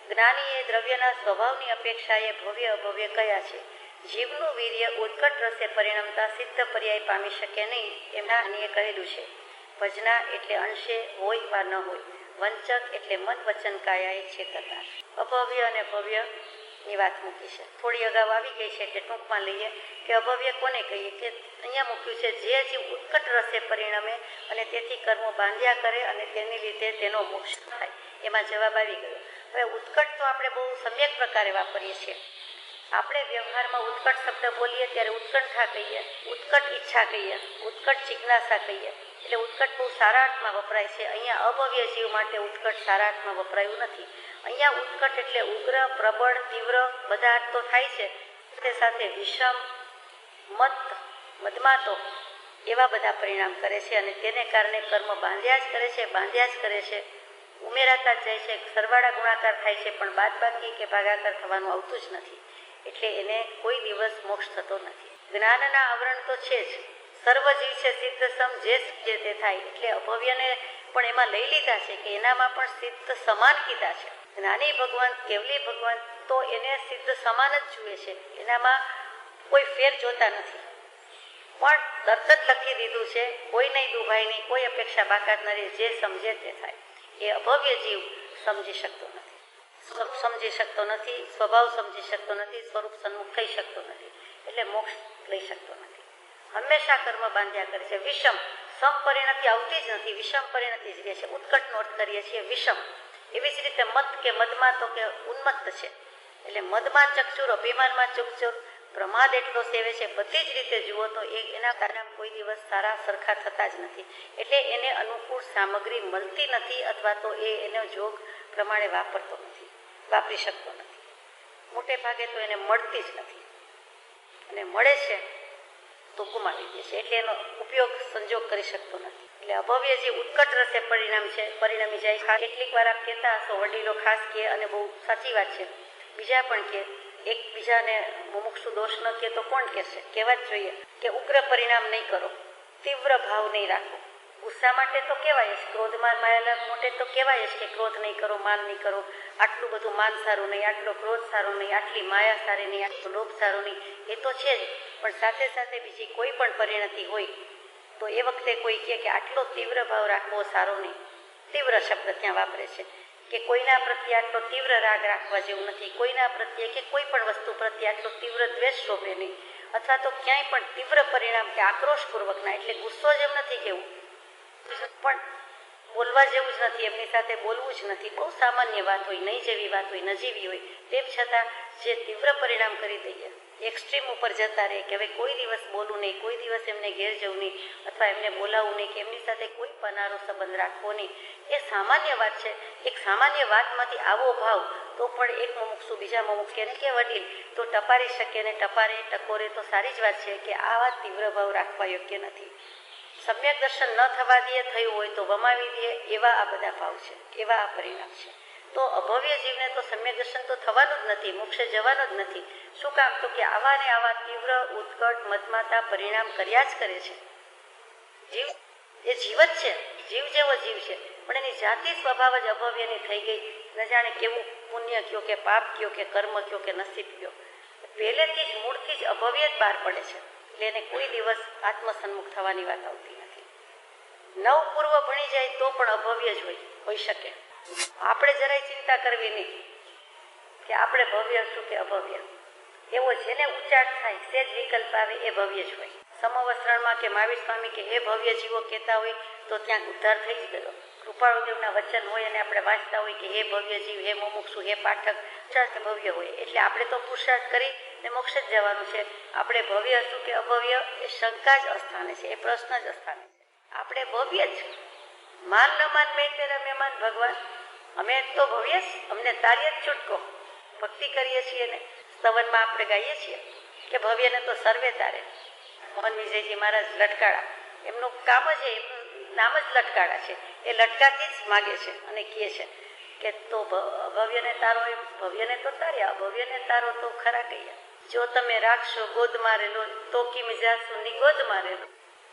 જ્ઞાનીએ દ્રવ્યના સ્વભાવની અપેક્ષાએ ભવ્ય અભવ્ય કયા છે. જીવનું વીર્ય ઉત્કટ રસે પરિણમતા સિદ્ધ પર્યાય પામી શકે નહીં એમ જ્ઞાનીએ કહેલું છે. ભજના એટલે અંશે હોય વા ન હોય. વંચક એટલે મન વચન કાયાએ છેતરનાર. અભવ્ય અને ભવ્ય ની વાત મૂકી છે. થોડી અગાઉ આવી ગઈ છે એટલે ટૂંકમાં લઈએ કે અભવ્ય કોને કહીએ કે અહીંયા મૂક્યું છે જે જીવ ઉત્કટ રસે પરિણમે અને તેથી કર્મો બાંધ્યા કરે અને તેને લીધે તેનો મોક્ષ થાય. એમાં જવાબ આવી ગયો. હવે ઉત્કટ તો આપણે બહુ સમ્યક પ્રકારે વાપરીએ છીએ. આપણે વ્યવહારમાં ઉત્કટ શબ્દ બોલીએ ત્યારે ઉત્કંઠા કહીએ, ઉત્કટ ઈચ્છા કહીએ, ઉત્કટ જિજ્ઞાસા કહીએ. એટલે ઉત્કટ બહુ સારા અર્થમાં વપરાય છે. અહીંયા અભવ્ય જીવ માટે ઉત્કટ સારા અર્થમાં વપરાયું નથી. અહીંયા ઉત્કટ એટલે ઉગ્ર, પ્રબળ, તીવ્ર બધા અર્થ તો થાય છે. તે સાથે વિષમ, મદમાતો એવા બધા પરિણામ કરે છે અને તેને કારણે કર્મ બાંધ્યા જ કરે છે, ઉમેરાતા જ જાય છે. સરવાળા ગુણાકાર થાય છે પણ બાદબાકી કે ભાગાકાર થવાનું આવતું જ નથી. એટલે એને કોઈ દિવસ મોક્ષ થતો નથી. જ્ઞાનના આવરણ તો છે જ. સર્વ જીવ છે સિદ્ધ સમ, જે તે થાય. એટલે અભવ્યને પણ એમાં લઈ લીધા છે કે એનામાં પણ સિદ્ધ સમાન કીધા છે. જ્ઞાની ભગવાન, કેવલી ભગવાન તો એને સિદ્ધ સમાન જ જુએ છે. એનામાં કોઈ ફેર જોતા નથી. પણ તરત જ લખી દીધું છે કોઈ નહીં દુભાઈ નહીં, કોઈ અપેક્ષા બાકાત ન રહે, જે સમજે તે થાય. એ અભવ્ય જીવ સમજી શકતો નથી, સ્વભાવ સમજી શકતો નથી, સ્વરૂપ સન્મુખ થઈ શકતો નથી. એટલે મોક્ષ લઈ શકતો નથી. હંમેશા કર્મ બાંધ્યા કરે છે. વિષમ, સમ પરિણતિ આવતી જ નથી, વિષમ પરિણતિ જ રહે છે. ઉત્કટનો અર્થ કરીએ છીએ વિષમ. એવી જ રીતે મત કે મદમાં તો કે ઉન્મત્ત છે. એટલે મદમાં ચકચુર, અભિમાનમાં ચકચુર, પ્રમાદ એટલો સેવે છે. બધી જ રીતે જુઓ તો એના કારણે કોઈ દિવસ સારા સરખા થતા જ નથી. એટલે એને અનુકૂળ સામગ્રી મળતી નથી અથવા તો એનો જોગ પ્રમાણે વાપરી શકતો નથી. મોટે ભાગે તો એને મળતી જ નથી અને મળે છે તો ગુમાવી દે છે. એટલે એનો ઉપયોગ સંજોગ કરી શકતો નથી. એટલે અભવ્ય જે ઉત્કટ રસે પરિણમી જાય. કેટલીક વાર આપ કહેતા હશો, વડીલો ખાસ કહે અને બહુ સાચી વાત છે, બીજા પણ કહે. એકબીજાને મુમુક્ષુ દોષ ન કહે તો કોણ કહેશે? કહેવા જ જોઈએ કે ઉગ્ર પરિણામ નહીં કરો, તીવ્ર ભાવ નહીં રાખો, ગુસ્સા માટે તો કહેવાય જ, ક્રોધમાં માયેલા મોટે તો કહેવાય જ કે ક્રોધ નહીં કરો, માન નહીં કરો, આટલું બધું માન સારું નહીં, આટલો ક્રોધ સારો નહીં, આટલી માયા સારી નહીં, આટલો લોભ સારો નહીં, એ તો છે જ. પણ સાથે સાથે બીજી કોઈ પણ પરિણતિ હોય તો એ વખતે કોઈ કહે કે આટલો તીવ્ર ભાવ રાખવો સારો નહીં. તીવ્ર શબ્દ ત્યાં વાપરે છે કે કોઈના પ્રત્યે આટલો તીવ્ર રાગ રાખવા જેવું નથી, કોઈના પ્રત્યે કે કોઈ પણ વસ્તુ પ્રત્યે આટલો તીવ્ર દ્વેષ શોભે નહીં, અથવા તો ક્યાંય પણ તીવ્ર પરિણામ કે આક્રોશપૂર્વકના, એટલે ગુસ્સો જેમ નથી કેવું, પણ બોલવા જેવું જ નથી, એમની સાથે બોલવું જ નથી, બહુ સામાન્ય વાત હોય, નહીં જેવી વાત હોય, નજીવી હોય, તેમ છતાં જે તીવ્ર પરિણામ કરી દઈએ, એક્સ્ટ્રીમ ઉપર જતા રહે કે હવે કોઈ દિવસ બોલવું નહીં, કોઈ દિવસ એમને ઘેર જવું નહીં, અથવા એમને બોલાવવું નહીં, કે એમની સાથે કોઈ પનારો સંબંધ રાખવો નહીં, એ સામાન્ય વાત છે. એક સામાન્ય વાતમાંથી આવો ભાવ તો પણ એક મુમુક્ષુ બીજા મુમુક્ષુને કે વડીલ તો ટપારી શકે ને ટપારે ટકોરે તો સારી જ વાત છે કે આવા તીવ્ર ભાવ રાખવા યોગ્ય નથી. સમ્યક દર્શન ન થવા દે, થયું હોય તો વમાવી દે, એવા આ બધા ભાવ છે, એવા આ પરિણામ છે. તો અભવ્ય જીવને તો સમ્યક દર્શન તો થવાનું જ નથી, મોક્ષે જવાનું જ નથી. શું કામ? તો કે આવા ને આવા તીવ્ર ઉત્કટ મતમાતા પરિણામ કર્યા જ કરે છે. જીવ એ જીવ જ છે, જીવ જેવો જીવ છે, પણ એની જાતિ સ્વભાવ જ અભવ્યની થઈ ગઈ. ન જાણે કેવું પુણ્ય કયો કે પાપ કયો કે કર્મ કયો કે નસીબ કયો, પહેલેથી જ મૂળથી જ અભવ્ય જ બહાર પડે છે. એટલે એને કોઈ દિવસ આત્મસન્મુખ થવાની વાત આવતી નથી. નવ પૂર્વ ભણી જાય તો પણ અભવ્ય જ હોઈ શકે. આપણે જરાય ચિંતા કરવી નહીં કે આપણે ભવ્ય શું કે અભવ્ય, એવો જેને ઉચ્ચાટ થાય, સેજ વિકલ્પ આવે એ ભવ્ય જ હોય. સમવસ્ત્રણમાં કે મહાવીર સ્વામી કે હે ભવ્ય જીવો કહેતા હોય તો ત્યાં ઉદ્ધાર થઈ જ ગયો. કૃપાળુદેવના વચન હોય અને આપણે વાંચતા હોય કે હે ભવ્ય જીવ, હે મુમુક્ષુ, હે પાઠક, ઉચ્ચાર ભવ્ય હોય, એટલે આપણે તો પુરુષાર્થ કરી ને મોક્ષ જ જવાનું છે. આપણે ભવ્ય હશું કે અભવ્ય એ શંકા જ અસ્થાને છે, એ પ્રશ્ન જ અસ્થાને છે. આપણે ભવ્ય જ, માન ન માન મેં તેરા મહેમાન ભગવાન, અમે તો ભવ્ય જ, અમને તારી જ છૂટકો. ભક્તિ કરીએ છીએ ને સ્તવનમાં આપણે ગાઈએ છીએ કે ભવ્યને તો સર્વે તારે. મોહન વિજયજી મહારાજ લટકાળા, એમનું કામ જ એમનું નામ જ લટકાળા છે, એ લટકાથી જ માગે છે અને કહે છે કે તો ભવ્યને તારો, એમ ભવ્યને તો તાર્યા, ભવ્યને તારો તો ખરા કહીએ. જો તમે રાખશો ગોદ મારેલો તો કિમ જાશું ની ગોદ મારેલો.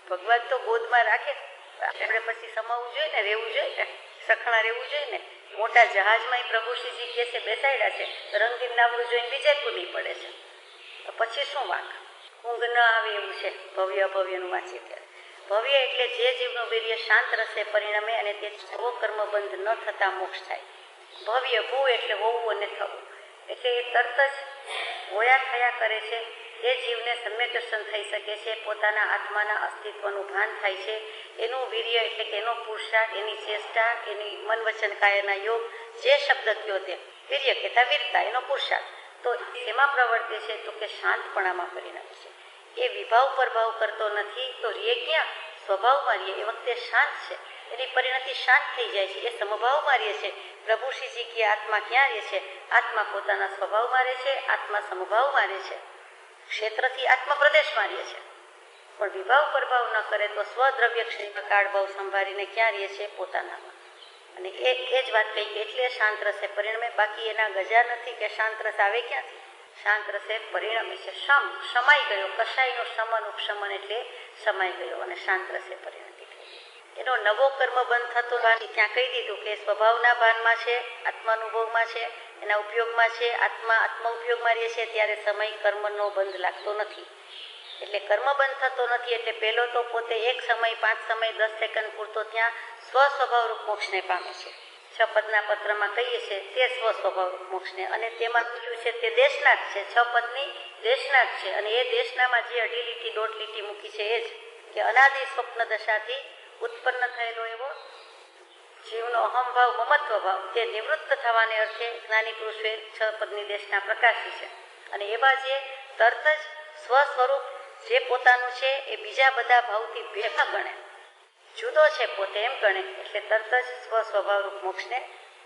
ભગવાન તો ગોદમાં રાખે, આપણે પછી સમાવવું જોઈએ ને, રહેવું જોઈએ ને, સખણા રહેવું જોઈએ ને. મોટા જહાજમાં પ્રભુશ્રીજી કહે છે બેસાડ્યા છે, રંગીન નાવડું જોઈને બીજે કૂદી પડે છે, તો પછી શું વાંક? ઊંઘ ન આવે એવું છે ભવ્ય અભવ્યનું વાંચીએ ત્યારે. ભવ્ય એટલે જે જીવનું વીર્ય શાંત રસે પરિણમે અને તે સર્વો કર્મબંધ ન થતા મોક્ષ થાય. ભવ્ય ભૂ એટલે હોવું અને થવું, એટલે એ તરત જ હોયા થયા કરે છે. જે જીવને સમ્યક દર્શન થઈ શકે છે, પોતાના આત્માના અસ્તિત્વનું ભાન થાય છે, એનું વીર્ય એટલે કે એનો પુરુષાર્થ, એની ચેષ્ટા, એની મન વચન કાયાના યોગ, જે શબ્દ કયો તે વીર્ય કહેતા વીરતા, એનો પુરુષાર્થ તો એમાં પ્રવર્તે છે તો કે શાંતપણામાં પરિણમે છે. એ વિભાવ પરભાવ કરતો નથી તો રે ક્યાં? સ્વભાવમાં રે, એ વખતે શાંત છે, એની પરિણતિ શાંત થઈ જાય છે, એ સમભાવમાં રહે છે. પ્રભુશ્રીજી કે આત્મા ક્યાં રહે છે? આત્મા પોતાના સ્વભાવમાં રહે છે, આત્મા સમભાવમાં રહે છે, ક્ષેત્રથી આત્મા પ્રદેશમાં રહે છે. પણ વિભાવ પ્રભાવ ન કરે તો સ્વદ્રવ્ય ક્ષેત્ર કાળભાવ સંભાળીને ક્યાં રહે છે? પોતાનામાં. અને એ જ વાત કહી કે એટલે શાંત રસે પરિણમે. બાકી એના ગજા નથી કે શાંત રસ આવે ક્યાંથી? શાંત રસે પરિણમે છે. સમાઈ ગયો, કશાયનો શમન ઉપશમન એટલે સમાઈ ગયો અને શાંત રસે પરિણતિ થઈ. એનો નવો કર્મ બંધ થતો ત્યાં કહી દીધું કે સ્વભાવના ભાનમાં છે, આત્માનુભવમાં છે, એના ઉપયોગમાં છે, આત્મા ઉપયોગમાં રહે છે, ત્યારે સમય કર્મનો બંધ લાગતો નથી. એટલે કર્મ બંધ થતો નથી. એટલે પહેલો તો પોતે એક સમય, 5 સમય, 10 સેકન્ડ પૂરતો ત્યાં સ્વસ્વભાવરૂપ મોક્ષને પામે છે. 6 પદના પત્રમાં કહીએ છીએ તે સ્વસ્વભાવરૂપ મોક્ષને, અને તેમાં લખ્યું છે તે દેશના જ છે, 6 પદની દેશના જ છે. અને એ દેશનામાં જે 1.5 લીટી 1.5 લીટી મૂકી છે એ જ કે અનાદિ સ્વપ્ન દશાથી ઉત્પન્ન થયેલો એવો જીવનો અહમભાવ, મમત્વ ભાવ, તે નિવૃત્ત થવાને અર્થે જ્ઞાની પુરુષે 6 પદની દેશના પ્રકાશી છે. અને એવા જે તરત જ સ્વસ્વરૂપ જે પોતાનું છે એ બીજા બધા ભાવથી ભેગા ગણે, જુદો છે પોતે એમ ગણે, એટલે તરત જ સ્વસ્વભાવરૂપ મોક્ષને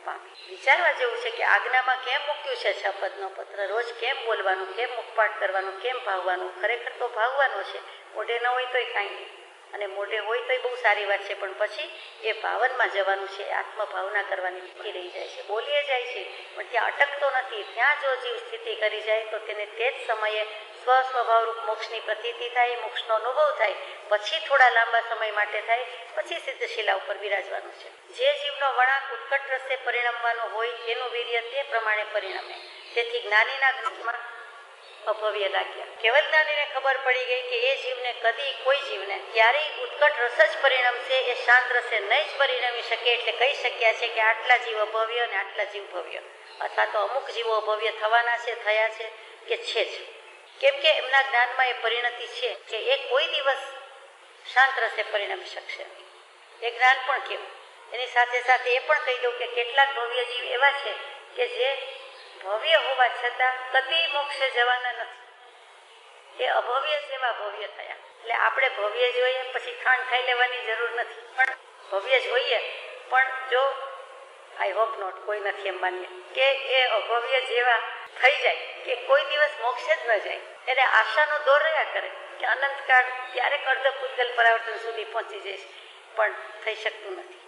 પામે. વિચારવા જેવું છે કે આજ્ઞામાં કેમ મૂક્યું છે 6 પદનો પત્ર? રોજ કેમ બોલવાનું, કેમ મુખપાઠ કરવાનું, કેમ ભાવવાનું? ખરેખર તો ભાવવાનો છે, મોઢે ન હોય તોય કાંઈ નહીં. અને મોઢે હોય તો એ બહુ સારી વાત છે, પણ પછી એ ભાવનમાં જવાનું છે, આત્મભાવના કરવાની બાકી રહી જાય છે. બોલીએ જાય છે પણ ત્યાં અટકતો નથી. ત્યાં જો જીવ સ્થિતિ કરી જાય તો તેને તે જ સમયે સ્વસ્વભાવરૂપ મોક્ષની પ્રતીતિ થાય, મોક્ષનો અનુભવ થાય. પછી થોડા લાંબા સમય માટે થાય, પછી સિદ્ધશિલા ઉપર બિરાજવાનું છે. જે જીવનો વળાંક ઉત્કટ રસ્તે પરિણમવાનો હોય એનું વીર્ય તે પ્રમાણે પરિણમે. તેથી જ્ઞાનીના ગ્રંથમાં અભવ્ય લાગ્યા. કેવલ જ્ઞાનીને ખબર પડી ગઈ કે એ જીવને કદી કોઈ જીવને ક્યારેય ઉત્કટ રસ જ પરિણમશે, એ શાંત રસે નહીં જ પરિણમી શકે. એટલે કહી શક્યા છે કે આટલા જીવ અભવ્ય અને આટલા જીવ ભવ્ય, અથવા તો અમુક જીવો અભવ્ય થવાના છે, થયા છે કે છે જ. કેમ કે એમના જ્ઞાનમાં એ પરિણતિ છે કે એ કોઈ દિવસ શાંત રસે પરિણમી શકશે નહીં. એ જ્ઞાન પણ કેવું. એની સાથે સાથે એ પણ કહી દઉં કે કેટલાક ભવ્ય જીવ એવા છે કે જે ભવ્ય હોવા છતાં કદી મોક્ષે જવાના નથી. એ અભવ્ય જેવા ભવ્ય થયા. એટલે આપણે ભવ્ય જોઈએ પછી ખાંડ ખાઈ લેવાની જરૂર નથી, પણ ભવ્ય જોઈએ પણ જો આઈ હોપ નોટ, કોઈ નથી એમ માનીએ કે એ અભવ્ય જેવા થઈ જાય કે કોઈ દિવસ મોક્ષે જ ન જાય. એને આશાનો દોર રહ્યા કરે કે અનંતકાળ ક્યારેક અર્ધ પૂતગલ પરાવર્તન સુધી પહોંચી જઈશ, પણ થઈ શકતું નથી.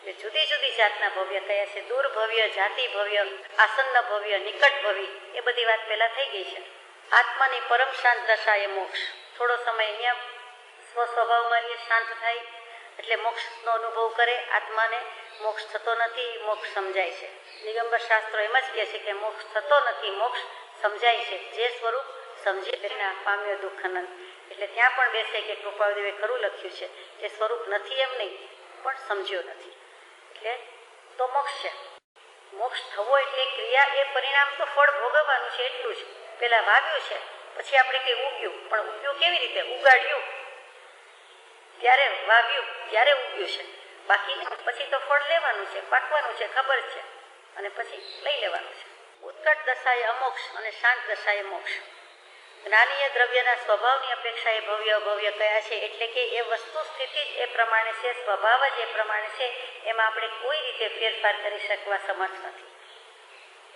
એટલે જુદી જુદી જાતના ભવ્ય થયા છે. દૂર ભવ્ય, જાતિ ભવ્ય, આસન્ન ભવ્ય, નિકટ ભવ્ય, એ બધી વાત પહેલા થઈ ગઈ છે. આત્માની પરમ શાંત દશા એ મોક્ષ. થોડો સમય અહીંયા સ્વસ્વભાવમાં એ શાંત થાય એટલે મોક્ષનો અનુભવ કરે. આત્માને મોક્ષ થતો નથી, મોક્ષ સમજાય છે. દિગંબર શાસ્ત્રો એમ જ કહે છે કે મોક્ષ થતો નથી, મોક્ષ સમજાય છે. જે સ્વરૂપ સમજી લઈને પામ્યો દુઃખ અનંત. એટલે ત્યાં પણ બેસે કે કૃપાળુદેવે ખરું લખ્યું છે કે સ્વરૂપ નથી એમ નહીં, પણ સમજ્યો નથી. એટલે તો મોક્ષ છે. મોક્ષ થવો એટલે ક્રિયા, એ પરિણામ તો ફળ ભોગવવાનું છે એટલું જ. પેલા વાવ્યું છે, પછી આપણે કંઈ ઉગ્યું, પણ ઉગ્યું કેવી રીતે? ઉગાડ્યું ત્યારે, વાવ્યું ત્યારે ઉગ્યું છે. બાકી પછી તો ફળ લેવાનું છે, પાકવાનું છે, ખબર છે, અને પછી લઈ લેવાનું છે. ઉત્કટ દશા એ અમોક્ષ અને શાંત દશા એ મોક્ષ. જ્ઞાનીય દ્રવ્યના સ્વભાવની અપેક્ષા એ ભવ્ય અભવ્ય કયા છે. એટલે કે એ વસ્તુ સ્થિતિ જ એ પ્રમાણે છે, સ્વભાવ જ એ પ્રમાણે છે, એમાં આપણે કોઈ રીતે ફેરફાર કરી શકવા સમર્થ નથી.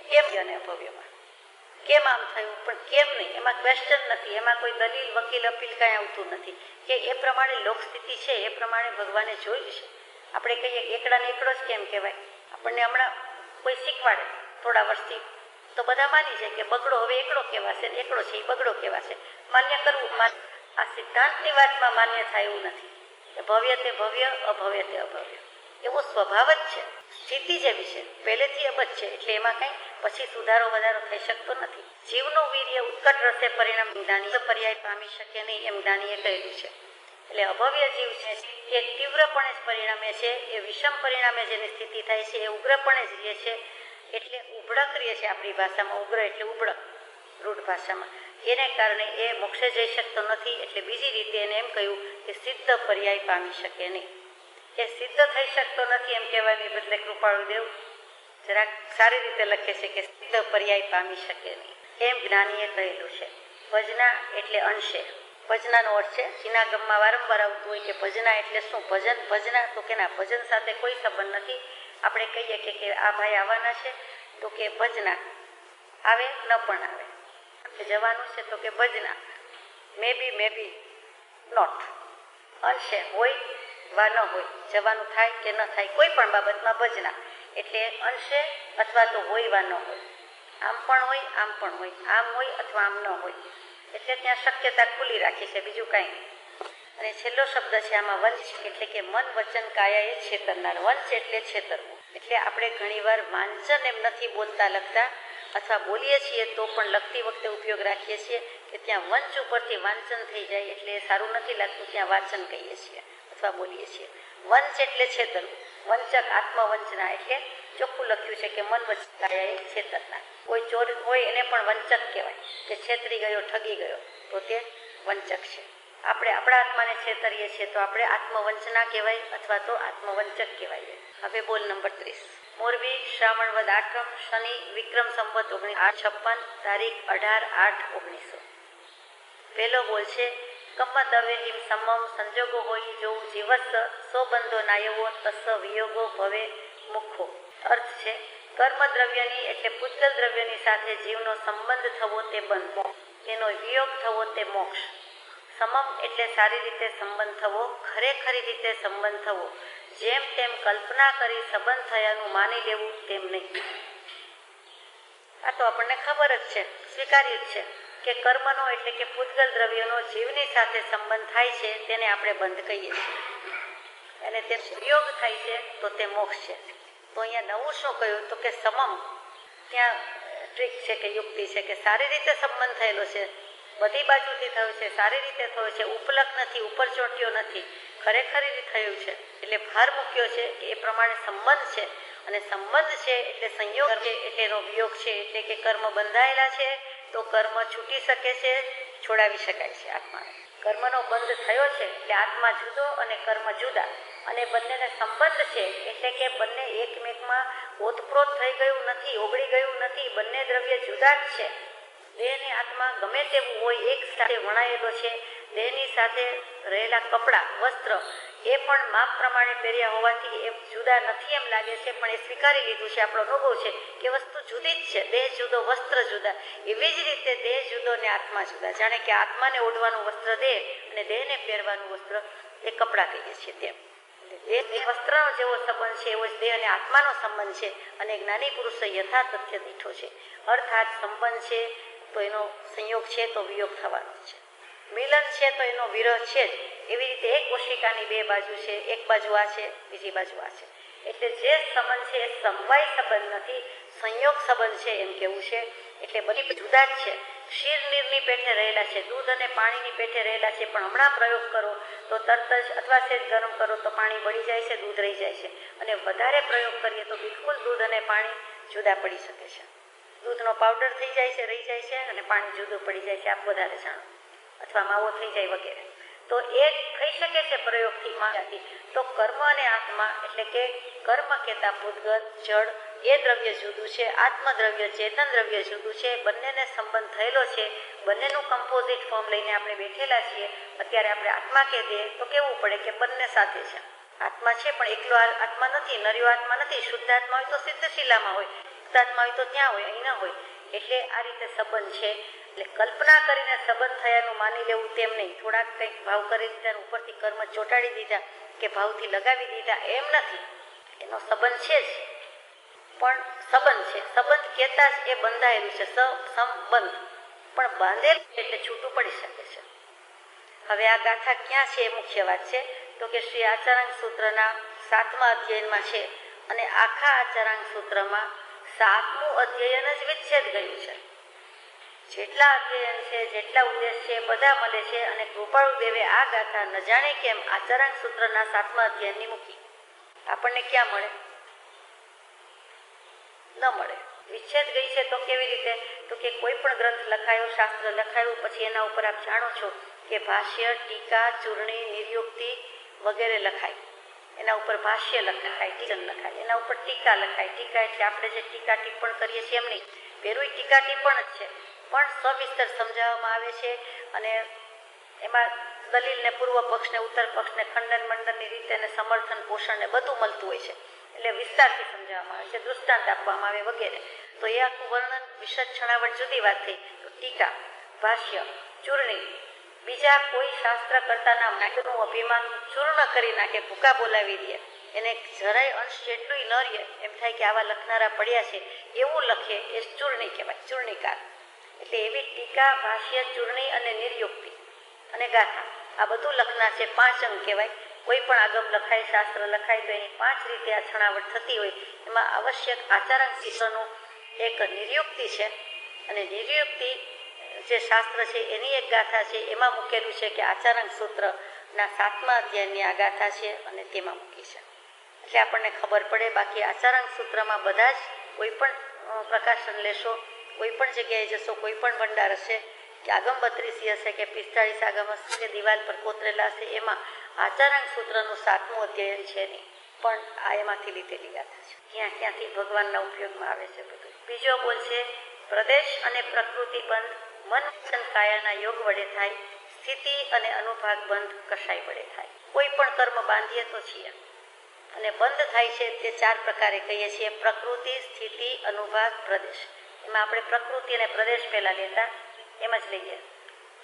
કેમ અને અભવ્યમાં કેમ આમ થયું, પણ કેમ નહીં, એમાં ક્વેશ્ચન નથી, એમાં કોઈ દલીલ, વકીલ, અપીલ કાંઈ આવતું નથી. કે એ પ્રમાણે લોકસ્થિતિ છે, એ પ્રમાણે ભગવાને જોયું છે. આપણે કહીએ એકડાને એકડો જ કેમ કહેવાય? આપણને હમણાં કોઈ શીખવાડે થોડા વર્ષથી તો બધા માની જાય કે બગડો હવે એકડો કહેવાશે, એકડો છે એ બગડો કહેવાશે. માન્ય કરવું, આ સિદ્ધાંતની વાતમાં માન્ય થાય એવું નથી. ભવ્ય તે ભવ્ય, અભવ્ય તે અભવ્ય, એવો સ્વભાવ જ છે. સ્થિતિ જેવી છે, પહેલેથી અબ જ છે. એટલે એમાં કંઈ પછી સુધારો વધારો થઈ શકતો નથી. જીવનું વીર્ય ઉત્કટ રસે પરિણામ જ્ઞાની પર્યાય પામી શકે નહીં, એમ જ્ઞાનીએ કહેલું છે. એટલે અભવ્ય જીવ છે એ તીવ્રપણે જ પરિણામે છે, એ વિષમ પરિણામે જેની સ્થિતિ થાય છે એ ઉગ્રપણે જ રહે છે. એટલે ઉભડક રહે છે. આપણી ભાષામાં ઉગ્ર એટલે ઉભડક, રૂઢ ભાષામાં. એને કારણે એ મોક્ષે જઈ શકતો નથી. એટલે બીજી રીતે એને એમ કહ્યું કે સિદ્ધ પર્યાય પામી શકે નહીં. એ સિદ્ધ થઈ શકતો નથી એમ કહેવાની બદલે કૃપાળુદેવ જરાક સારી રીતે લખે છે કે સિદ્ધ પર્યાય પામી શકે નહીં, એમ જ્ઞાનીએ કહેલું છે. ભજના એટલે અંશે. ભજનાનો અર્થ છે, સિનાગમમાં વારંવાર આવતું હોય કે ભજના એટલે શું? ભજન, ભજના તો કે ના, ભજન સાથે કોઈ સંબંધ નથી. આપણે કહીએ કે આ ભાઈ આવવાના છે તો કે ભજના, આવે ન પણ આવે. જવાનું છે તો કે ભજના, મે બી નોટ. અંશે હોય વા ન હોય, જવાનું થાય કે ન થાય, કોઈ પણ બાબતમાં ભજના. એટલે અંશે અથવા તો હોય વા ન હોય, આમ પણ હોય આમ પણ હોય, આમ હોય અથવા આમ ન હોય. એટલે ત્યાં શક્યતા ખુલ્લી રાખી છે, બીજું કાંઈ નહીં. અને છેલ્લો શબ્દ છે આમાં વંચ, એટલે કે મન વચન કાયા એ છેતરનાર. વંચ એટલે છેતરવું. એટલે આપણે ઘણીવાર વાંચન એમ નથી બોલતા લખતા, અથવા બોલીએ છીએ તો પણ લખતી વખતે ઉપયોગ રાખીએ છીએ કે ત્યાં વંચ ઉપરથી વાંચન થઈ જાય, એટલે એ સારું નથી લાગતું, ત્યાં વાંચન કહીએ છીએ અથવા બોલીએ છીએ. વંચ એટલે છેતરવું. વંચક, આત્મવંચના, એટલે ચોખ્ખું લખ્યું છે કે મન વચન કાયા એ છેતરનાર. કોઈ ચોર હોય એને પણ વંચક કહેવાય, કે છેતરી ગયો, ઠગી ગયો, તો તે વંચક છે. આપણે આપણા આત્માને છેતરીએ છીએ તો આપણે આત્મવંચના કહેવાય અથવા તો આત્મવંચક કહેવાય. હવે બોલ નંબર 30. મોરબી, શ્રાવણ વદ આઠમ, શનિ, વિક્રમ સંવત 1956, તારીખ 18/8/1900. પહેલો બોલ છે કમ્મદવે હિમ સમમ સંજોગો હોય જોઉં જીવસ્સ સો બંધો નાયવો તસ્સ વિયોગો ભવે મુખો. અર્થ છે કર્મ દ્રવ્યની એટલે પૂતગલ દ્રવ્યની સાથે જીવનો સંબંધ થવો તે બંધ, તેનો વિયોગ થવો તે મોક્ષ. સમમ એટલે સારી રીતે સંબંધ થવો, ખરેખરી રીતે સંબંધ થવો, જેમ તેમ કલ્પના કરી સંબંધ થયાનું માની લેવું તેમ નહીં. આ તો આપણને ખબર જ છે, સ્વીકાર્ય જ છે કે કર્મનો એટલે કે પૂતગલ દ્રવ્યનો જીવની સાથે સંબંધ થાય છે તેને આપણે બંધ કહીએ છીએ અને તે વિયોગ થાય છે તો તે મોક્ષ છે. તો અહીંયા નવું શું કહ્યું તો કે સમમ, ત્યાં ટ્રીક છે કે યુક્તિ છે કે સારી રીતે સંબંધ થયેલો છે, બધી બાજુથી થયું છે, સારી રીતે થયું છે, ઉપલક નથી, ઉપર ચોટ્યો નથી, ખરેખર થયું છે એટલે ભાર મૂક્યો છે કે એ પ્રમાણે સંબંધ છે અને સંબંધ છે એટલે સંયોગ છે એટલે એનો વિયોગ છે એટલે કે કર્મ બંધાયેલા છે તો કર્મ છૂટી શકે છે, છોડાવી શકાય છે આત્માને. કર્મનો બંધ થયો છે એટલે આત્મા જુદો અને કર્મ જુદા અને બંનેને સંબંધ છે એટલે કે બંને એકમેકમાં ઓતપ્રોત થઈ ગયું નથી, ઓગળી ગયું નથી, બંને દ્રવ્ય જુદા જ છે. દેહ ને આત્મા ગમે તેવું હોય એક સાથે વણાયેલો છે. દેહની સાથે રહેલા કપડાં, વસ્ત્ર એ પણ માપ પ્રમાણે પહેર્યા હોવાથી એ જુદા નથી એમ લાગે છે, પણ એ સ્વીકારી લીધું છે, આપણો અનુભવ છે કે વસ્તુ જુદી જ છે. દેહ જુદો, વસ્ત્ર જુદા. એવી જ રીતે દેહ જુદો ને આત્મા જુદા. જાણે કે આત્માને ઓઢવાનું વસ્ત્ર દેહ અને દેહને પહેરવાનું વસ્ત્ર એ કપડાં કહીએ છીએ તેમ. દેહ વસ્ત્રનો જેવો સંબંધ છે એવો જ દેહ અને આત્માનો સંબંધ છે અને જ્ઞાની પુરુષો યથા તથ્ય દીઠો છે. અર્થાત સંબંધ છે તો એનો સંયોગ છે તો વિયોગ થવાનો છે, મિલન છે તો એનો વિરહ છે જ. એવી રીતે એક કોશિકાની બે બાજુ છે, એક બાજુ આ છે, બીજી બાજુ આ છે. એટલે જે સંબંધ છે એ સમવાય સંબંધ નથી, સંયોગ સંબંધ છે એમ કેવું છે. એટલે બધી જુદા જ છે. ક્ષીર નીરની પેઠે રહેલા છે, દૂધ અને પાણીની પેઠે રહેલા છે, પણ હમણાં પ્રયોગ કરો તો તરત જ અથવા સેજ ગરમ કરો તો પાણી બળી જાય છે, દૂધ રહી જાય છે. અને વધારે પ્રયોગ કરીએ તો બિલકુલ દૂધ અને પાણી જુદા પડી શકે છે. દૂધનો પાવડર થઈ જાય છે, રહી જાય છે અને પાણી જુદું પડી જાય છે, આપ વધારે જાણો, અથવા માવો થઈ જાય વગેરે. તો એ થઈ શકે છે પ્રયોગથી માથી. તો કર્મ અને આત્મા એટલે કે કર્મ કહેતા પૂતગલ જળ એ દ્રવ્ય જુદું છે, આત્મદ્રવ્ય ચેતન દ્રવ્ય જુદું છે, બંનેને સંબંધ થયેલો છે. બંનેનું કમ્પોઝિટ ફોર્મ લઈને આપણે બેઠેલા છીએ. અત્યારે આપણે આત્મા કહી દઈએ તો કેવું પડે કે બંને સાથે છે. આત્મા છે પણ એકલો આત્મા નથી, નર્યો આત્મા નથી. શુદ્ધ આત્મા હોય તો સિદ્ધશિલામાં હોય, શુદ્ધાત્મા હોય તો ત્યાં હોય, અહીં ન હોય. એટલે આ રીતે સંબંધ છે. એટલે કલ્પના કરીને સંબંધ થયાનું માની લેવું તેમ નહીં. થોડાક કંઈક ભાવ કરી દીધા, ઉપરથી કર્મ ચોંટાડી દીધા કે ભાવથી લગાવી દીધા એમ નથી. એનો સંબંધ છે જ, પણ સંબંધ છે. સંબંધ કહેતા જ એ બંધાયેલું છે, સંબંધ પણ બાંધેલ એટલે છૂટું પડી શકે છે. હવે આ ગાથા ક્યાં છે એ મુખ્ય વાત છે. તો કે શ્રી આચારાંગ સૂત્રના 7મા અધ્યયનમાં છે અને આખા આચારાંગ સૂત્રમાં 7મું અધ્યયન જ વિચ્છેદ ગયું છે. જેટલા અધ્યયન છે, જેટલા ઉદ્દેશ છે બધા મળે છે અને કૃપાળુ દેવે આ ગાથા ન જાણે કેમ આચારાંગ સૂત્રના 7મા અધ્યયનની મૂકી. આપણને ક્યાં મળે? ન મળે. વિચ્છેદ ગઈ છે તો કેવી રીતે? તો કે કોઈ પણ ગ્રંથ લખાયો, શાસ્ત્ર લખાયું, પછી એના ઉપર આપ જાણો છો કે ભાષ્ય, ટીકા, ચૂર્ણી, નિર્યુક્તિ વગેરે લખાય. એના ઉપર ભાષ્ય લખાય, ટીચન લખાય, એના ઉપર ટીકા લખાય. ટીકા એટલે આપણે જે ટીકા ટિપ્પણ કરીએ છીએ એમ નહીં, પેલું ટીકા ટિપ્પણ જ છે, પણ સવિસ્તર સમજાવવામાં આવે છે અને એમાં દલીલને, પૂર્વ પક્ષને, ઉત્તર પક્ષને, ખંડન મંડનની રીતે અને સમર્થન, પોષણ ને બધું મળતું હોય છે. એટલે વિસ્તારથી સમજાવવામાં આવે છે, દૃષ્ટાંત આપવામાં આવે વગેરે. તો એ આખું વર્ણન વિશદ છણાવટ જુદી વાત થઈ. તો ટીકા, ભાષ્ય, ચૂર્ણી, બીજા કોઈ શાસ્ત્ર કરતાના માગનું અભિમાન ચૂર્ણ કરી નાખે, ભૂકા બોલાવી દે, એને જરાય અંશ જેટલું ન રહે, એમ થાય કે આવા લખનારા પડ્યા છે એવું લખે, એ ચૂર્ણી કહેવાય, ચૂર્ણીકાર. એટલે એવી ટીકા, ભાષ્ય, ચૂર્ણી અને નિર્યુક્તિ અને ગાથા આ બધું લખનાર છે. 5 અંગ કહેવાય. કોઈ પણ આગમ લખાય, શાસ્ત્ર લખાય તો એની 5 રીતે આ છણાવટ થતી હોય. એમાં આવશ્યક આચારાંગ સૂત્રનું એક નિર્યુક્તિ છે અને નિર્યુક્તિ જે શાસ્ત્ર છે એની એક ગાથા છે. એમાં મૂકેલું છે કે આચારાંગ સૂત્રના 7મા અધ્યાયની આ ગાથા છે અને તેમાં મૂકી છે. એટલે આપણને ખબર પડે. બાકી આચારાંગ સૂત્રમાં બધા જ કોઈ પણ પ્રકાશન લેશો, કોઈ પણ જગ્યાએ જશો, કોઈ પણ ભંડાર હશે કે આગમ 32 હશે કે 45 આગમ હશે કે દિવાલ પર કોતરેલા હશે, એમાં આચારાંગ સૂત્રનું 7મું અધ્યયન છે નહીં, પણ આ એમાંથી લીધેલી ગાથા છે. ક્યાંથી ભગવાનના ઉપયોગમાં આવે છે બધું. બીજો બોલ છે પ્રદેશ અને પ્રકૃતિ બંધ મન વચન કાયાના યોગ વડે થાય, સ્થિતિ અને અનુભાગ બંધ કશાય વડે થાય. કોઈ પણ કર્મ બાંધીએ તો છીએ અને બંધ થાય છે તે 4 પ્રકારે કહીએ છીએ: પ્રકૃતિ, સ્થિતિ, અનુભાગ, પ્રદેશ. એમાં આપણે પ્રકૃતિ અને પ્રદેશ પહેલા લેતા, એમ જ લઈએ.